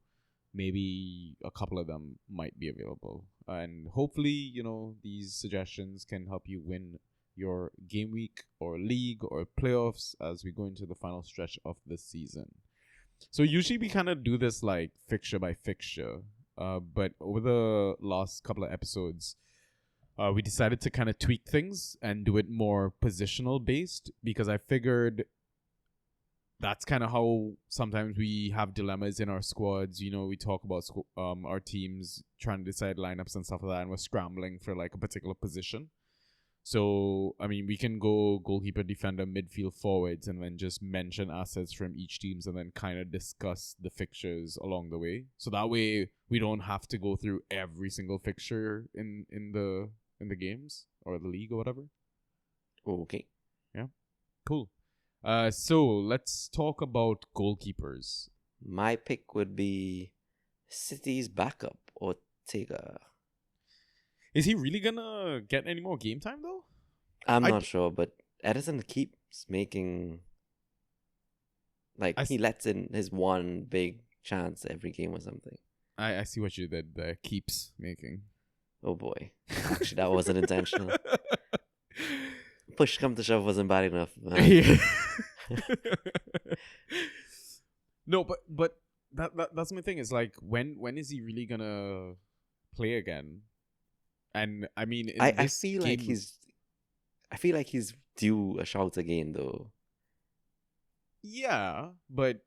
maybe a couple of them might be available. And hopefully, these suggestions can help you win your game week or league or playoffs as we go into the final stretch of the season. So usually we kind of do this like fixture by fixture. But over the last couple of episodes, we decided to kind of tweak things and do it more positional based because I figured that's kind of how sometimes we have dilemmas in our squads. We talk about our teams trying to decide lineups and stuff like that, and we're scrambling for like a particular position. So, I mean, we can go goalkeeper, defender, midfield, forwards, and then just mention assets from each teams and then kind of discuss the fixtures along the way. So that way we don't have to go through every single fixture in the games or the league or whatever. Okay. Yeah. Cool. So let's talk about goalkeepers. My pick would be City's backup, Ortega. Is he really gonna get any more game time though? I'm not sure, but Edison keeps making he lets in his one big chance every game or something. I see what you did there. Keeps making. Oh boy. Actually, that wasn't intentional. Push come to shove wasn't bad enough, man. No, but that's my thing. Is like when is he really gonna play again? And I mean, I feel like he's due a shout again though. Yeah, but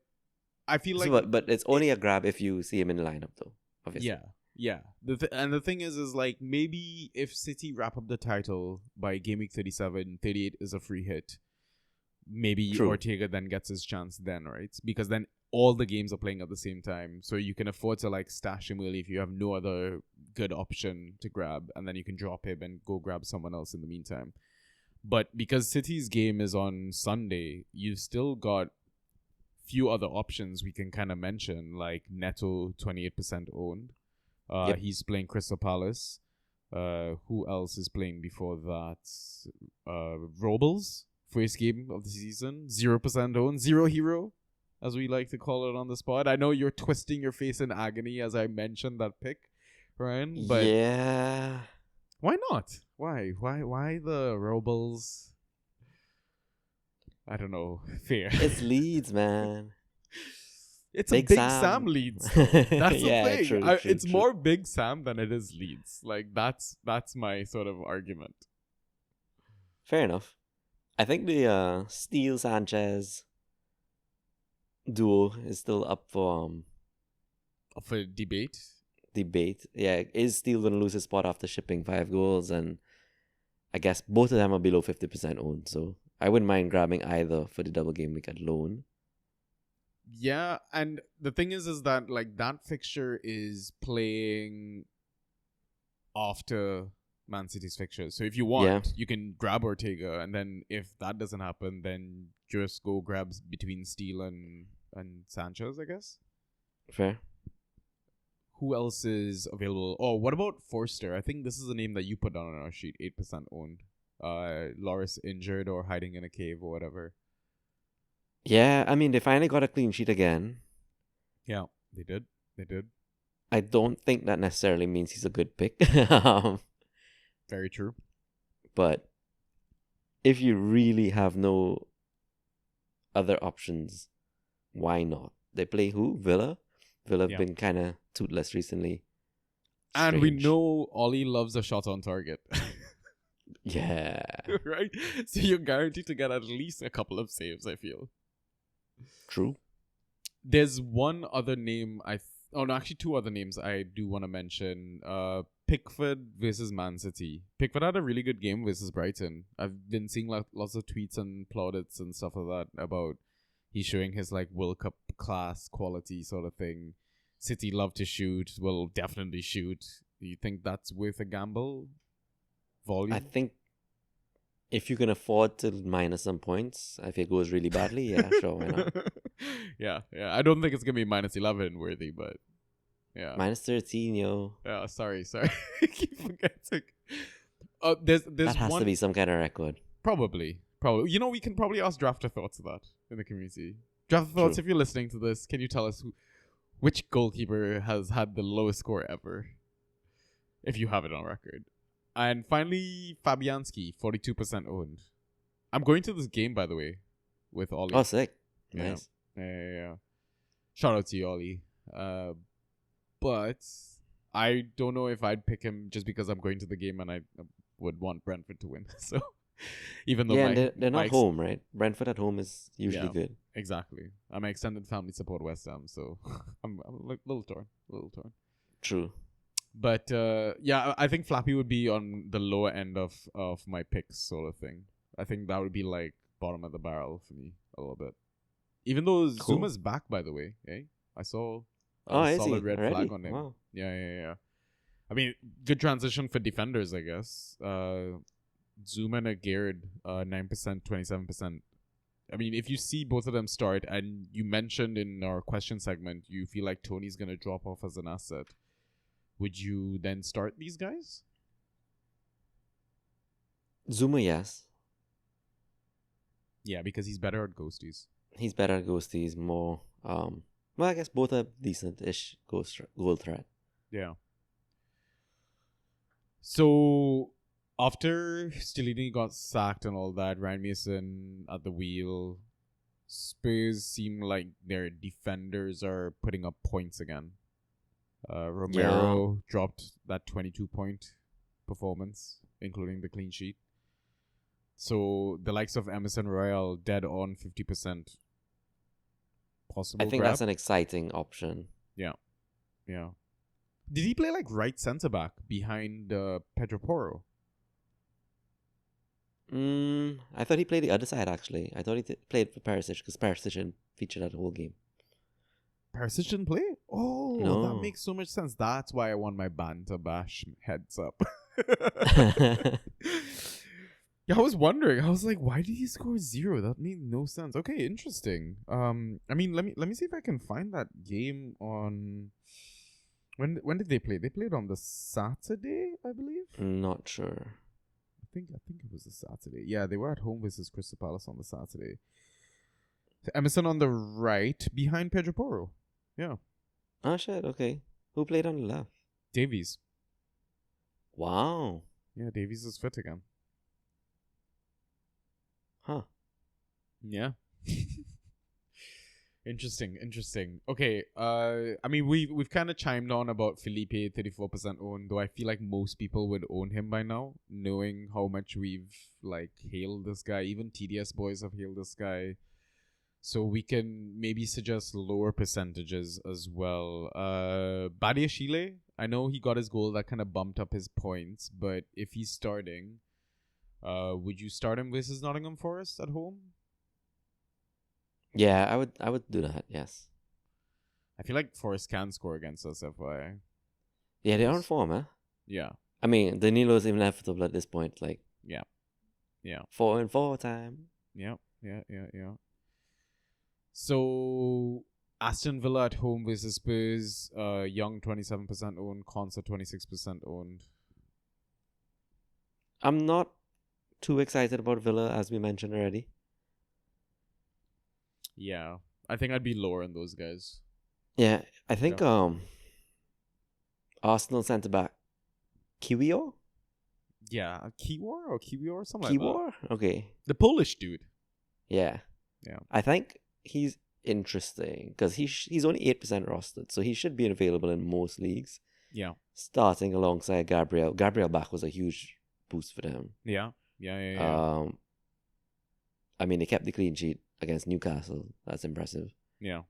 I feel like but it's only a grab if you see him in the lineup though. Obviously. Yeah. The thing is like maybe if City wrap up the title by game week 37, 38 is a free hit. Maybe True. Ortega then gets his chance then, right? Because then all the games are playing at the same time. So you can afford to like stash him early if you have no other good option to grab. And then you can drop him and go grab someone else in the meantime. But because City's game is on Sunday, you've still got few other options we can kind of mention, like Neto, 28% owned. Yep. He's playing Crystal Palace. Who else is playing before that? Robles, first game of the season, 0% owned, zero hero, as we like to call it on the spot. I know you're twisting your face in agony as I mentioned that pick, Ryan. But yeah. why not? Why the Robles? I don't know. Fair. It's Leeds, man. It's Big a Big Sam. Sam Leeds. That's Yeah, the thing. true, It's true. more Big Sam than it is Leeds. Like that's my sort of argument. Fair enough. I think the Steele Sanchez duo is still up for For debate. debate. Yeah, is Steele gonna lose his spot after shipping 5 goals? And I guess both of them are below 50% owned, so I wouldn't mind grabbing either for the double game week at loan. Yeah, and the thing is that like that fixture is playing after Man City's fixture. So if you want, you can grab Ortega, and then if that doesn't happen, then just go grab between Steele and Sanchez, I guess. Fair. Who else is available? Oh, what about Forster? I think this is a name that you put down on our sheet. 8% owned. Loris injured or hiding in a cave or whatever. Yeah, I mean, they finally got a clean sheet again. Yeah, they did. I don't think that necessarily means he's a good pick. Very true. But if you really have no other options, why not? They play who? Villa? Villa have been kind of toothless recently. And we Strange. know Ollie loves a shot on target. Yeah. Right? So you're guaranteed to get at least a couple of saves, I feel. True. There's one other name actually two other names I do want to mention. Pickford versus Man City. Pickford had a really good game versus Brighton. I've been seeing lots of tweets and plaudits and stuff like that about he's showing his like World Cup class quality sort of thing. City love to shoot, will definitely shoot. Do you think that's worth a gamble? Volume? I think if you can afford to minus some points, if it goes really badly, yeah, sure, why not? yeah. I don't think it's gonna be minus 11 worthy, but yeah. Minus 13, yo. Yeah, sorry. I keep forgetting. There's That has one to be some kind of record. probably. You know, we can probably ask Drafter Thoughts of that in the community. Drafter Thoughts, True. if you're listening to this, can you tell us which goalkeeper has had the lowest score ever? If you have it on record. And finally, Fabianski, 42% owned. I'm going to this game, by the way, with Ollie. Oh, sick. Yeah. Nice. Yeah. Shout out to you, Ollie. But I don't know if I'd pick him just because I'm going to the game and I would want Brentford to win. So even though Yeah, they're not home, right? Brentford at home is usually Yeah. good. Exactly. I'm an extended family support West Ham, so I'm like little torn. True. But yeah, I think Flappy would be on the lower end of my picks sort of thing. I think that would be like bottom of the barrel for me a little bit. Even though Cool. Zuma's back, by the way. Eh? I saw Oh, a is solid he? red Already? flag on him. Wow. Yeah. I mean, good transition for defenders, I guess. Zuma and Agard, 9%, 27%. I mean, if you see both of them start, and you mentioned in our question segment, you feel like Tony's going to drop off as an asset, would you then start these guys? Zuma, yes. Yeah, because he's better at ghosties. He's better at ghosties, more. Well, I guess both are decent-ish goal threat. Yeah. So after Stellini got sacked and all that, Ryan Mason at the wheel, Spurs seem like their defenders are putting up points again. Romero dropped that 22-point performance, including the clean sheet. So the likes of Emerson Royal dead on 50%. Possible I think grab? that's an exciting option. Yeah. Did he play like right centre back behind Pedro Porro? I thought he played the other side, actually. I thought he played for Perisic, because Perisic didn't feature that whole game. Perisic didn't play? Oh, No. that makes so much sense. That's why I want my banter bash heads up. Yeah, I was wondering. I was like, why did he score 0? That made no sense. Okay, interesting. I mean, let me see if I can find that game on. When did they play? They played on the Saturday, I believe. Not sure. I think it was a Saturday. Yeah, they were at home versus Crystal Palace on the Saturday. Emerson on the right behind Pedro Porro. Yeah, Oh, shit, okay. Who played on the left? Davies. Wow. Yeah, Davies is fit again. Huh. Yeah. Interesting. Okay, I mean we've kind of chimed on about Felipe, 34% owned, though I feel like most people would own him by now, knowing how much we've like hailed this guy. Even TDS boys have hailed this guy. So we can maybe suggest lower percentages as well. Badiashile, I know he got his goal that kind of bumped up his points, but if he's starting, would you start him versus Nottingham Forest at home? Yeah, I would do that. Yes. I feel like Forest can score against us, FYI. Yeah, they're on form, huh? Yeah, I mean, Danilo's inevitable at this point. Like yeah, 4-4 time. yeah. So Aston Villa at home versus Spurs. Young 27% owned, Konsa 26% owned. I'm not too excited about Villa, as we mentioned already. Yeah, I think I'd be lower on those guys. Yeah, I think Arsenal centre back Kiwior? Yeah, Kiwior, something like that. Kiwior? Okay. The Polish dude. Yeah. Yeah. I think he's interesting because he's only 8% rostered, so he should be available in most leagues. Yeah. Starting alongside Gabriel. Gabriel back was a huge boost for them. Yeah. I mean, they kept the clean sheet against Newcastle. That's impressive. Yeah.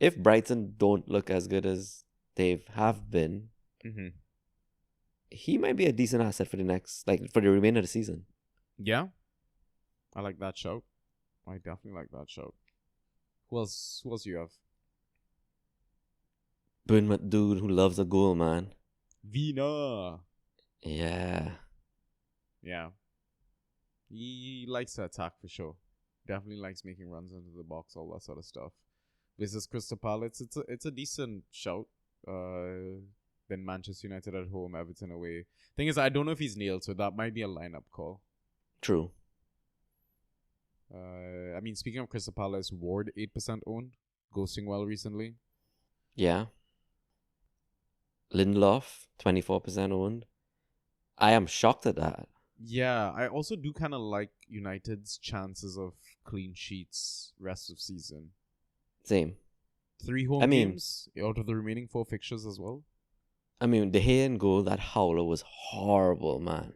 If Brighton don't look as good as they have been, Mm-hmm. he might be a decent asset for for the remainder of the season. Yeah. I like that shout. I definitely like that shout. Who else you have? Bournemouth dude who loves a goal, man. Vina. Yeah. Yeah. He likes to attack for sure. Definitely likes making runs into the box, all that sort of stuff. Versus Crystal Palace, it's a decent shout. Then Manchester United at home, Everton away. Thing is, I don't know if he's nailed, so that might be a lineup call. True. I mean, speaking of Crystal Palace, Ward 8% owned, ghosting well recently. Yeah. Lindelof, 24% owned. I am shocked at that. Yeah, I also do kind of like United's chances of clean sheets rest of season. Same. 3 home games out of the remaining 4 fixtures as well. I mean, De Gea in goal, that howler was horrible, man.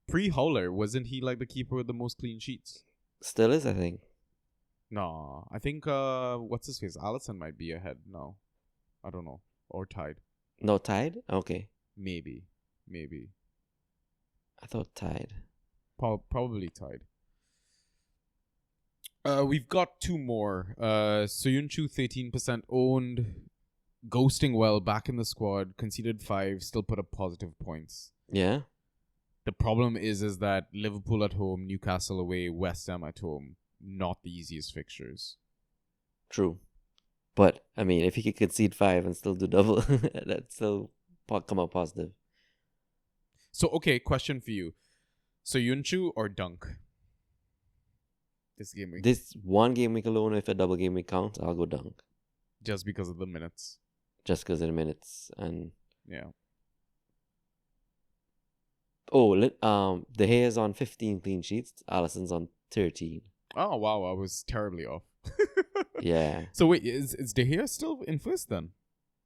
Pre-Howler, wasn't he like the keeper with the most clean sheets? Still is, I think. No, I think, what's his face? Alisson might be ahead now. I don't know. Or tied. No, tied? Okay. Maybe. I thought tied. Probably tied. We've got 2 more. Soyuncu 13% owned, ghosting well, back in the squad, conceded 5, still put up positive points. Yeah? The problem is that Liverpool at home, Newcastle away, West Ham at home, not the easiest fixtures. True. But, I mean, if he could concede 5 and still do double, that'd still come out positive. So, okay, question for you. Soyuncu or Dunk? This game week. This one game week alone, if a double game week counts, I'll go Dunk. Just because of the minutes. Just because of the minutes. And Yeah. De Gea is on 15 clean sheets. Alisson's on 13. Oh, wow, I was terribly off. Yeah. So wait, is De Gea still in first then?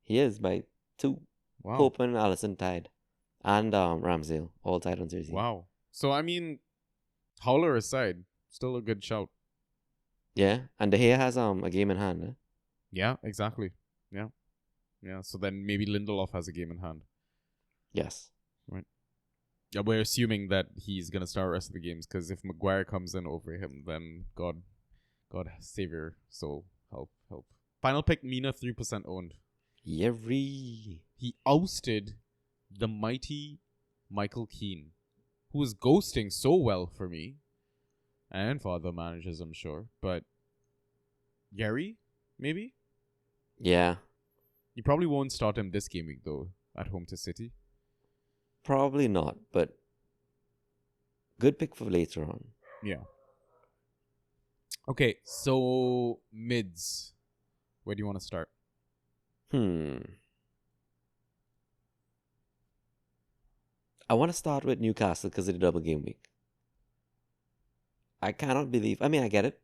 He is by 2. Wow. Pope and Alisson tied. And Ramsdale, all tied on 13. Wow. So, I mean, Howler aside, still a good shout. Yeah, and De Gea has a game in hand. Eh? Yeah, exactly. Yeah. So then maybe Lindelof has a game in hand. Yes. Right. Yeah, we're assuming that he's going to start the rest of the games because if Maguire comes in over him, then God save your soul. Help. Final pick, Mina 3% owned. Yeri. He ousted the mighty Michael Keane, who was ghosting so well for me and for other managers, I'm sure. But Yeri, maybe? Yeah. You probably won't start him this game week, though, at home to City. Probably not, but good pick for later on. Yeah. Okay, so mids. Where do you want to start? I want to start with Newcastle because of the double game week. I cannot believe... I mean, I get it.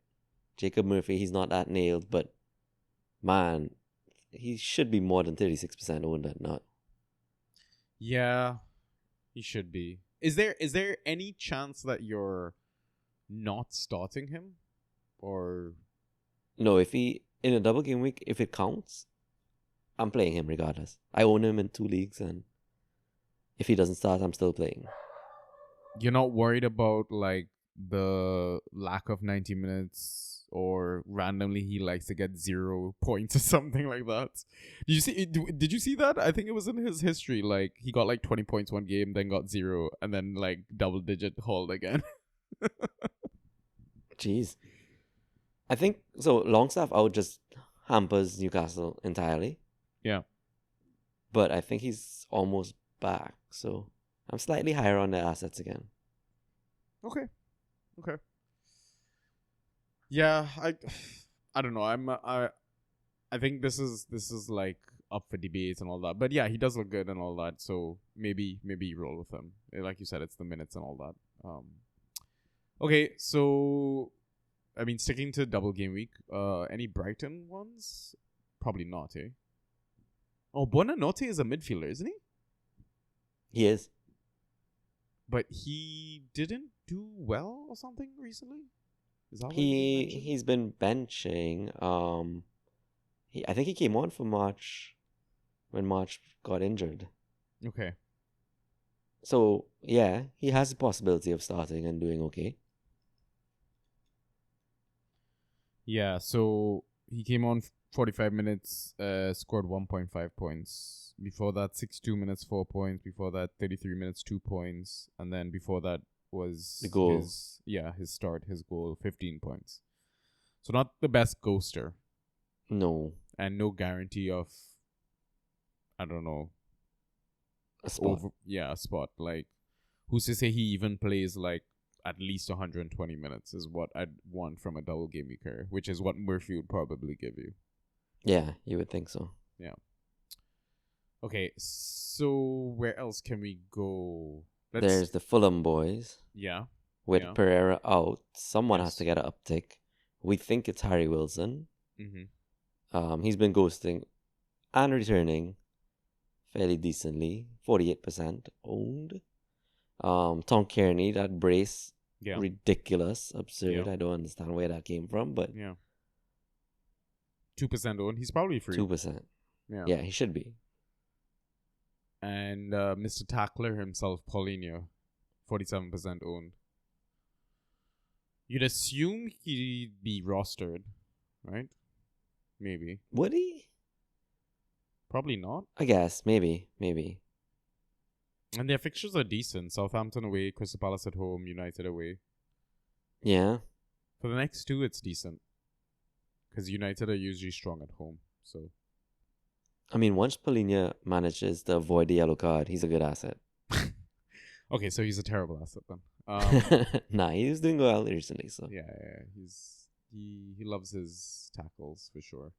Jacob Murphy, he's not that nailed, but man, he should be more than 36% owned and not. Yeah, he should be. Is there any chance that you're not starting him? or No, if he in a double game week, if it counts, I'm playing him regardless. I own him in 2 leagues, and if he doesn't start, I'm still playing. you're not worried about like the lack of 90 minutes or randomly he likes to get 0 points or something like that? Did you see that? I think it was in his history. Like he got like 20 points one game, then got 0, and then like double digit hauled again. Jeez. I think so. Longstaff out just hampers Newcastle entirely. Yeah. But I think he's almost back, so I'm slightly higher on their assets again. Okay. Yeah, I don't know. I think this is like up for debate and all that. But yeah, he does look good and all that. So maybe you roll with him. Like you said, it's the minutes and all that. Okay, so I mean, sticking to double game week. Any Brighton ones? Probably not, eh? Oh, Buonanotte is a midfielder, isn't he? He is. But he didn't do well or something recently. Is that what you mentioned? He's been benching. I think he came on for March when March got injured. Okay. So yeah, he has the possibility of starting and doing okay. Yeah, so he came on 45 minutes, scored 1.5 points. Before that, 62 minutes, 4 points. Before that, 33 minutes, 2 points. And then before that was The goal. his start, his goal, 15 points. So not the best ghoster. No, And no guarantee of, I don't know, a spot. a spot. Like, who's to say he even plays like at least 120 minutes is what I'd want from a double game weeker, which is what Murphy would probably give you. Yeah, you would think so. Okay, so where else can we go? There's the Fulham boys Yeah. with yeah. Pereira out. Someone has Yes. to get an uptick. We think it's Harry Wilson. Mm-hmm. He's been ghosting and returning fairly decently. 48% owned. Tom Kearney, that brace, Yeah. ridiculous, absurd. Yeah. I don't understand where that came from, but Yeah. 2% owned. He's probably free. 2%. Yeah, he should be. And Mr. Tackler himself, Paulinho, 47% owned. You'd assume he'd be rostered, right? Maybe. Would he? Probably not. I guess. Maybe. And their fixtures are decent. Southampton away, Crystal Palace at home, United away. Yeah. For the next 2, it's decent. Because United are usually strong at home. So I mean, once Paulinho manages to avoid the yellow card, he's a good asset. okay, so he's a terrible asset then. Nah, he's doing well recently, so. Yeah, he loves his tackles for sure.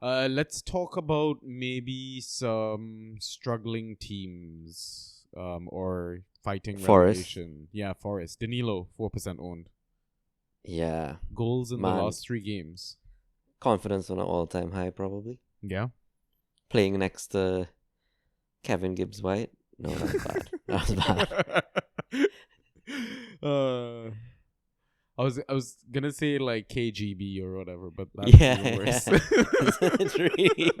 Let's talk about maybe some struggling teams, or fighting Forest. relegation. Yeah, Forest. Danilo, 4% owned. Yeah. Goals in Man. the last 3 games. Confidence on an all-time high, probably. Yeah. Playing next to Kevin Gibbs-White. No, that was bad. That was bad. I was gonna say like KGB or whatever, but that's even worse. It's really...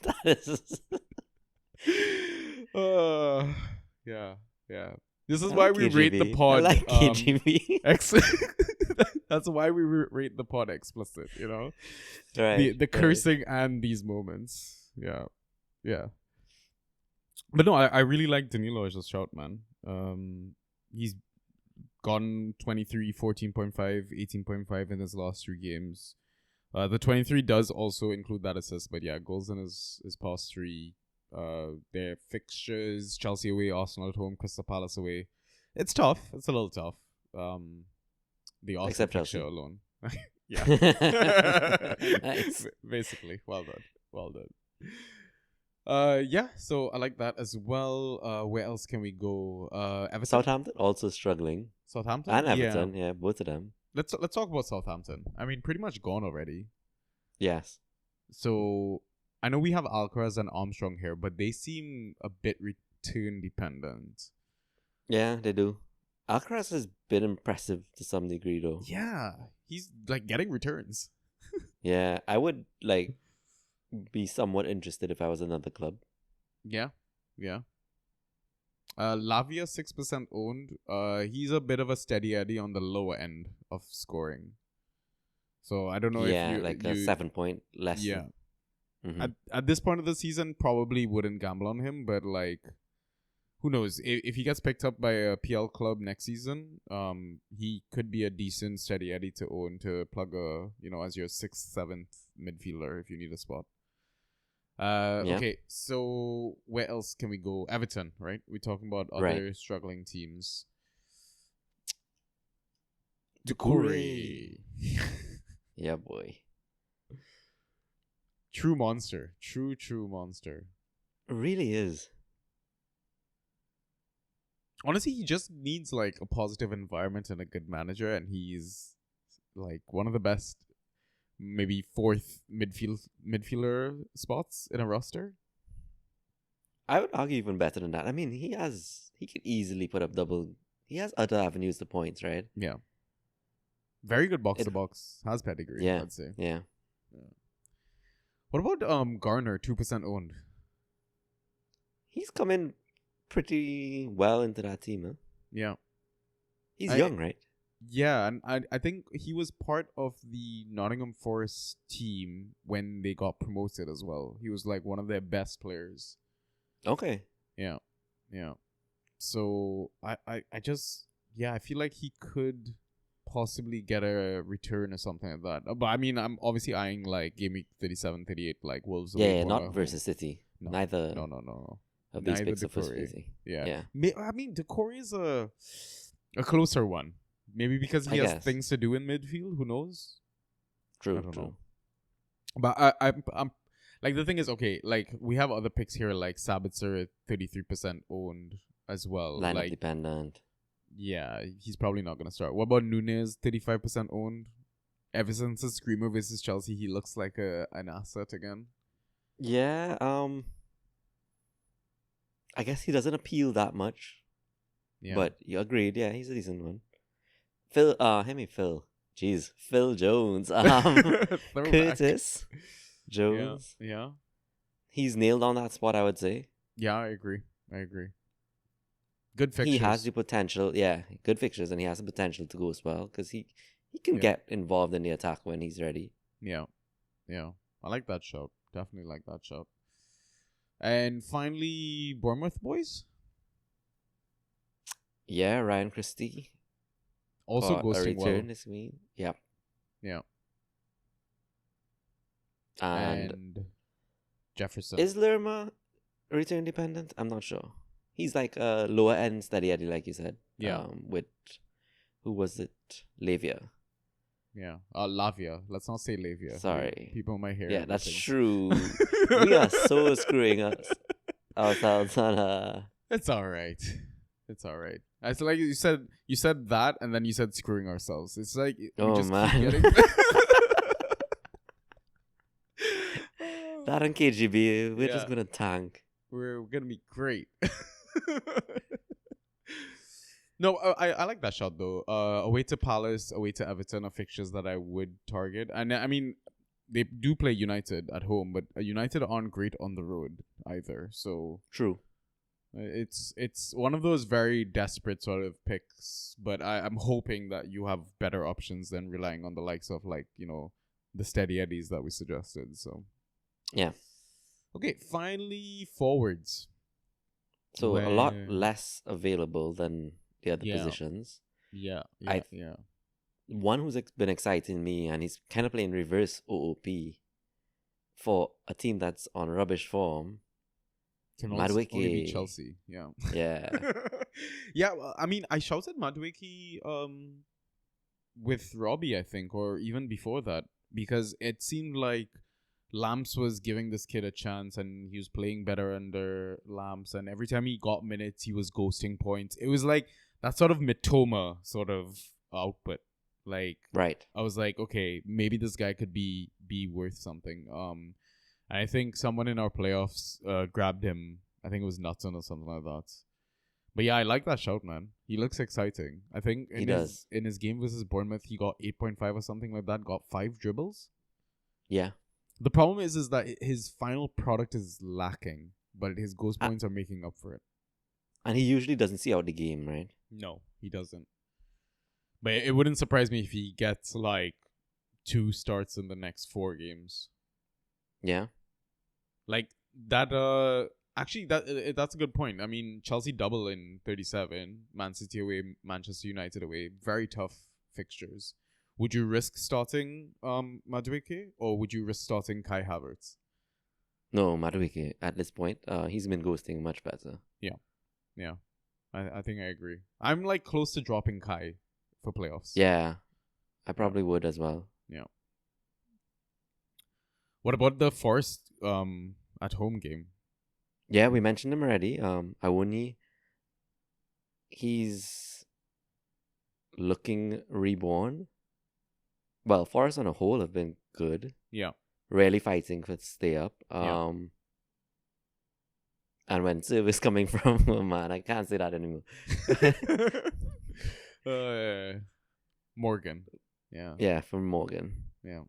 that is... yeah. This is I why like we rate the KGB. pod. I like KGB. That's why we rate the pod explicit. You know, Right. the cursing and these moments. Yeah. But no, I really like Danilo as a shout, man. He's gone 23, 14.5, 18.5 in his last 3 games. The 23 does also include that assist, but yeah, goals in his past 3. Their fixtures: Chelsea away, Arsenal at home, Crystal Palace away. It's tough. It's a little tough. The Arsenal Except fixture Chelsea. alone. Yeah. Nice. Basically, well done. Yeah. So I like that as well. Where else can we go? Everton. Southampton also struggling. Southampton And Everton, yeah, both of them. Let's talk about Southampton. I mean, pretty much gone already. Yes. So I know we have Alcaraz and Armstrong here, but they seem a bit return dependent. Yeah, they do. Alcaraz has been impressive to some degree, though. Yeah, he's like getting returns. Yeah, I would like be somewhat interested if I was another club. Yeah, yeah. Lavia 6% owned. He's a bit of a steady Eddie on the lower end of scoring. So I don't know Yeah, if like you a 7 point less. yeah. Mhm. At this point of the season, probably wouldn't gamble on him, but like, who knows? If he gets picked up by a PL club next season, he could be a decent steady Eddie to own to plug as your 6th, 7th midfielder if you need a spot. Yeah. Okay, so where else can we go? Everton, right? We're talking about other Right. struggling teams. Decore. Yeah, boy. True monster. True monster. It really is. Honestly, he just needs like a positive environment and a good manager, and he's like one of the best, maybe 4th midfielder spots in a roster. I would argue even better than that. I mean, he could easily put up double. He has other avenues to points, right? Yeah. Very good box to box. Has pedigree, Yeah. I'd say. Yeah. What about Garner, 2% owned? He's come in pretty well into that team, huh? Yeah. He's I- young, right? Yeah, and I think he was part of the Nottingham Forest team when they got promoted as well. He was like one of their best players. Okay. Yeah. Yeah. So I just I feel like he could possibly get a return or something like that. But I mean, I'm obviously eyeing like game week 37, 38, like Wolves. away, Yeah, Bournemouth not versus City. No. Neither No. of these Neither picks are for Decore. City. Yeah. Yeah. I mean, Decore is a closer one. Maybe because he I has guess. things to do in midfield. Who knows? True. I don't True. know. But I'm like, the thing is, okay, like we have other picks here, like Sabitzer at 33% owned as well. Lineup Like, dependent. yeah, he's probably not gonna start. What about Nunez, 35% owned? Ever since the Screamer versus Chelsea, he looks like an asset again. Yeah. I guess he doesn't appeal that much. Yeah, But you agreed. Yeah, he's a decent one. Phil. Jeez, Phil Jones. Throwback. Curtis Jones. Yeah, He's nailed on that spot, I would say. yeah. I agree. Good fixtures. He has the potential. Yeah, good fixtures, and he has the potential to go as well because he can Yeah. get involved in the attack when he's ready. Yeah. I like that shout. Definitely like that shout. And finally, Bournemouth boys. Yeah, Ryan Christie. Also got a ghosting well. return this week. Yep. Yeah. And Jefferson. is Lerma return dependent? I'm not sure. He's like a lower end steady Eddie, like you said. Yeah. With who was it? Lavia. Yeah. Lavia. Let's not say Lavia. Sorry. People might hear Yeah, that's everything. true. We are so screwing ourselves on It's all right. It's all right. It's like you said that, and then you said screwing ourselves. It's like we Oh, just man. keep getting. that and KGB. We're just Yeah. gonna tank. We're gonna be great. No, I like that shot though. Away to Palace, away to Everton are fixtures that I would target, and I mean they do play United at home, but United aren't great on the road either. So True. it's one of those very desperate sort of picks. But I'm hoping that you have better options than relying on the likes of like the steady eddies that we suggested. So Yeah. okay, finally forwards. So a lot Where- less available than the other Yeah. positions. Yeah, I- yeah. One who's been exciting me, and he's kind of playing reverse OOP for a team that's on rubbish form. Can only be Madueke. Chelsea. Yeah. Yeah. Yeah, well, I mean, I shouted Madueke with Robbie, I think, or even before that, because it seemed like Lamps was giving this kid a chance, and he was playing better under Lamps, and every time he got minutes, he was ghosting points. It was like that sort of Mitoma sort of output. Like, Right. I was like, okay, maybe this guy could be worth something. And I think someone in our playoffs grabbed him. I think it was Nutson or something like that. But yeah, I like that shout, man. He looks exciting. I think He does. in his game versus Bournemouth, he got 8.5 or something like that. Got 5 dribbles. Yeah. The problem is that his final product is lacking, but his ghost Ah. points are making up for it. And he usually doesn't see out the game, right? No, he doesn't. But it wouldn't surprise me if he gets like 2 starts in the next 4 games. Yeah. Like that. Actually, that's a good point. I mean, Chelsea double in 37, Man City away, Manchester United away. Very tough fixtures. Would you risk starting Madueke, or would you risk starting Kai Havertz? No, Madueke at this point, he's been ghosting much better. Yeah, I think I agree. I'm like close to dropping Kai for playoffs. Yeah, I probably would as well. What about the Forest at home game? Yeah, we mentioned him already. Awuni, he's looking reborn. Well, Forest on a whole have been good. Yeah. Really fighting for stay up. Yeah. And when service coming from, oh man, I can't say that anymore. Morgan. Yeah. Yeah, from Morgan. Yeah.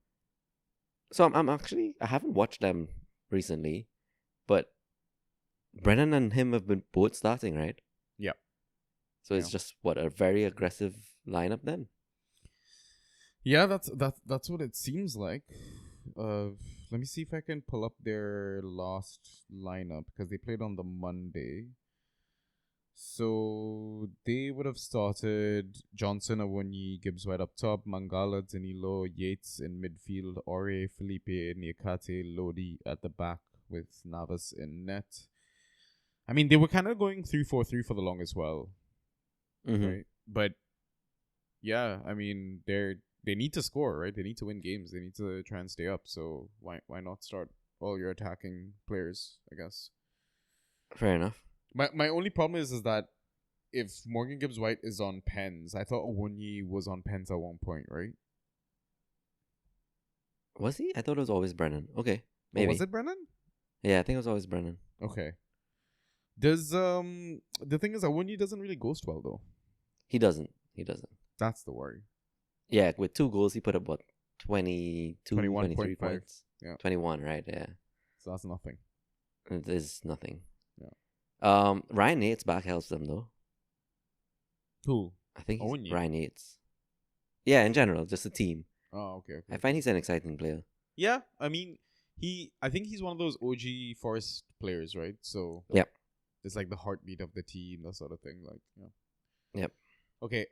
So I haven't watched them recently, but Brennan and him have been both starting, right? Yeah. So it's just a very aggressive lineup then. Yeah, that's what it seems like. Let me see if I can pull up their last lineup because they played on the Monday. So they would have started Johnson, Awoni, Gibbs White up top, Mangala, Danilo, Yates in midfield, Ore, Felipe, Niakate, Lodi at the back with Navas in net. I mean, they were kind of going 3-4-3 for the longest while, right? But yeah, I mean, they need to score, right? They need to win games. They need to try and stay up. So why not start all your attacking players, I guess. Fair enough. My only problem is that if Morgan Gibbs White is on pens, I thought Owunyi was on pens at one point, right? Was he? I thought it was always Brennan. Okay, maybe. Oh, was it Brennan? Yeah, I think it was always Brennan. Okay. Does the thing is Owunyi doesn't really ghost well though. He doesn't. That's the worry. Yeah, with 2 goals, he put up what 22, 23 21.5. points. Yeah. 21, right? Yeah. So that's nothing. It is nothing. Yeah. Ryan Yates back helps them though. Who? I think he's Owunyi. Ryan Yates. Yeah, in general, just the team. Oh, okay. I find he's an exciting player. Yeah, I mean, I think he's one of those OG Forest players, right? So Yep. It's like the heartbeat of the team, that sort of thing. Like, yeah. Yep. Okay.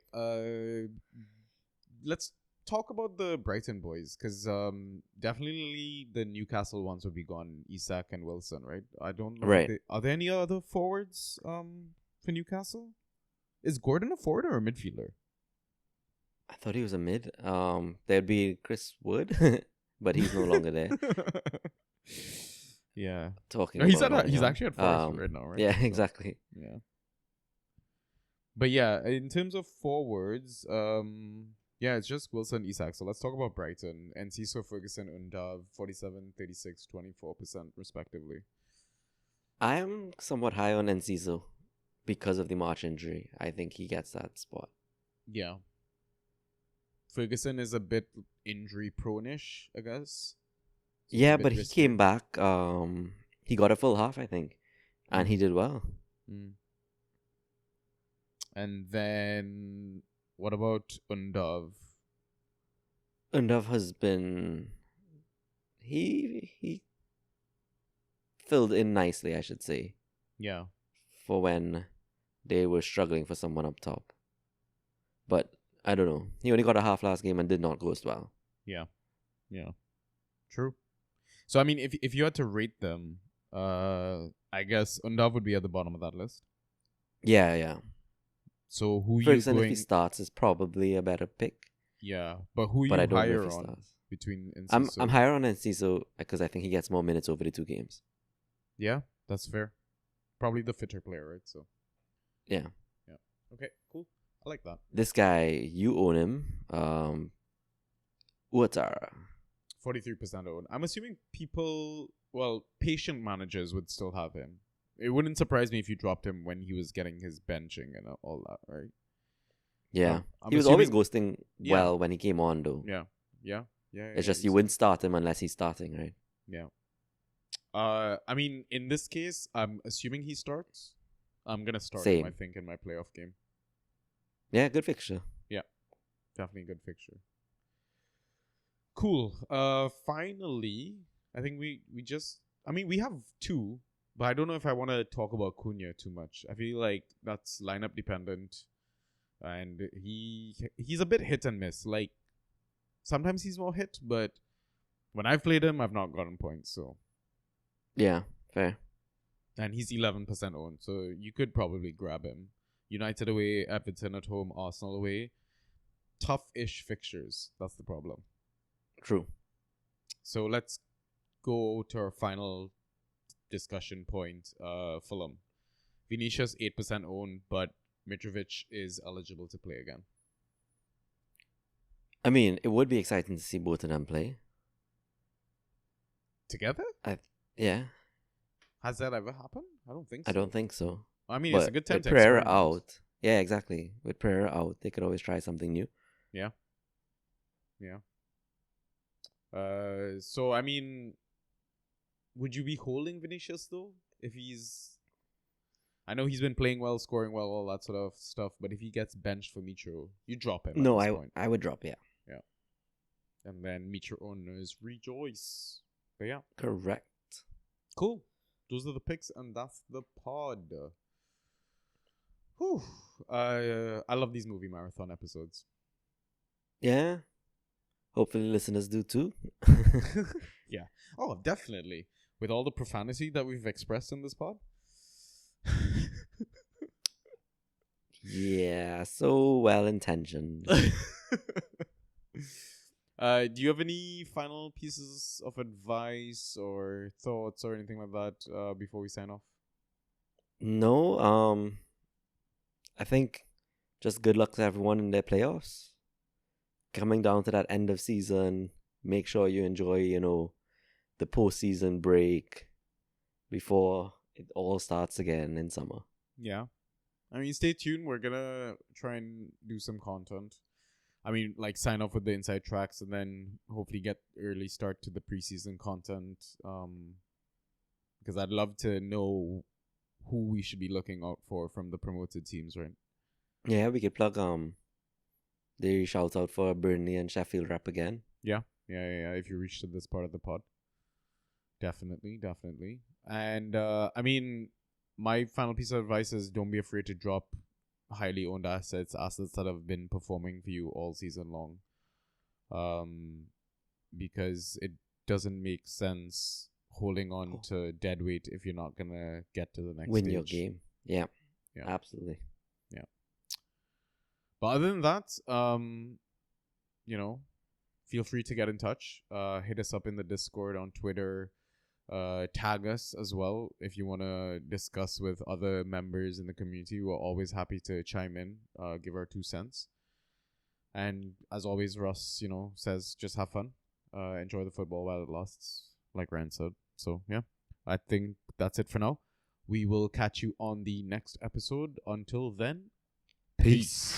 Let's talk about the Brighton boys, because definitely the Newcastle ones would be gone. Isak and Wilson, right? I don't know. Right. Are there any other forwards for Newcastle? Is Gordon a forward or a midfielder? I thought he was a mid. There'd be Chris Wood, but he's no longer there. Yeah. Talking. No, he's about he's Nottingham. actually at Forest right now, right? Yeah, exactly. Yeah. But yeah, in terms of forwards, yeah, it's just Wilson, Isak. So let's talk about Brighton. Enciso, Ferguson, Undav, 47, 36, 24% respectively. I am somewhat high on Enciso because of the March injury. I think he gets that spot. Yeah. Ferguson is a bit injury prone-ish, I guess. So Yeah, it's a bit but he risky. came back. He got a full half, I think, and he did well. Mm. And then what about Undav? Undav has been he filled in nicely, I should say, Yeah. for when they were struggling for someone up top. But I don't know. He only got a half last game and did not ghost well. Yeah. True. So I mean, if you had to rate them, I guess Undav would be at the bottom of that list. Yeah. So who you Ferguson, if going? he starts, is probably a better pick. Yeah, but who But you I don't know higher if he on starts. between I'm Enciso? higher on Enciso because I think he gets more minutes over the 2 games. Yeah, that's fair. Probably the fitter player, right? So Yeah. okay, cool. I like that. This guy, you own him. Uatara. 43% own. I'm assuming patient managers would still have him, It wouldn't surprise me if you dropped him when he was getting his benching and all that, right? Yeah. I'm He was always assuming- ghosting Yeah. well when he came on, though. Yeah. It's just you wouldn't start him unless he's starting, right? Yeah. I mean, in this case, I'm assuming he starts. I'm gonna start him, I Same. think, in my playoff game. Yeah, good fixture. Definitely a good fixture. Cool. Finally, I think we just. I mean, we have two, but I don't know if I want to talk about Cunha too much. I feel like that's lineup dependent, and he's a bit hit and miss. Like sometimes he's more hit, but when I've played him, I've not gotten points. So, Yeah, fair. and he's 11% owned, so you could probably grab him. United away, Everton at home, Arsenal away. Tough-ish fixtures. That's the problem. True. So let's go to our final discussion point. Fulham. Vinicius 8% owned, but Mitrovic is eligible to play again. I mean, it would be exciting to see both of them play. Together? Yeah, Has that ever happened? I don't think so. I don't think so. I mean, But it's a good time with to Pereira experiment. out, yeah, exactly. With Pereira out, they could always try something new. Yeah. So I mean, would you be holding Vinicius though? If he's, I know he's been playing well, scoring well, all that sort of stuff. But if he gets benched for Mitro, you drop him. No, at this point. I would drop, yeah. And then Mitro owners rejoice. But yeah, Correct. cool. Those are the picks, and that's the pod. Whew. I love these movie marathon episodes. Yeah. Hopefully listeners do too. Oh, definitely. With all the profanity that we've expressed in this pod. Yeah, so well intentioned. Do you have any final pieces of advice or thoughts or anything like that before we sign off? No, I think just good luck to everyone in their playoffs. Coming down to that end of season, make sure you enjoy, the postseason break before it all starts again in summer. Yeah. I mean, stay tuned. We're going to try and do some content. I mean, like sign off with the inside tracks and then hopefully get early start to the preseason content. Because I'd love to know who we should be looking out for from the promoted teams, right? Yeah, we could plug the shout out for Burnley and Sheffield rep again. Yeah. If you reach to this part of the pod. Definitely. And I mean, my final piece of advice is don't be afraid to drop highly owned assets that have been performing for you all season long. Because it doesn't make sense holding on to dead weight if you're not gonna get to the next Win stage. your game. Yeah. Yeah. Absolutely. But other than that, feel free to get in touch. Hit us up in the Discord, on Twitter. Tag us as well if you want to discuss with other members in the community. We're always happy to chime in, give our 2 cents. And as always, Russ, says just have fun. Enjoy the football while it lasts, like Ryan said. So, yeah, I think that's it for now. We will catch you on the next episode. Until then, peace.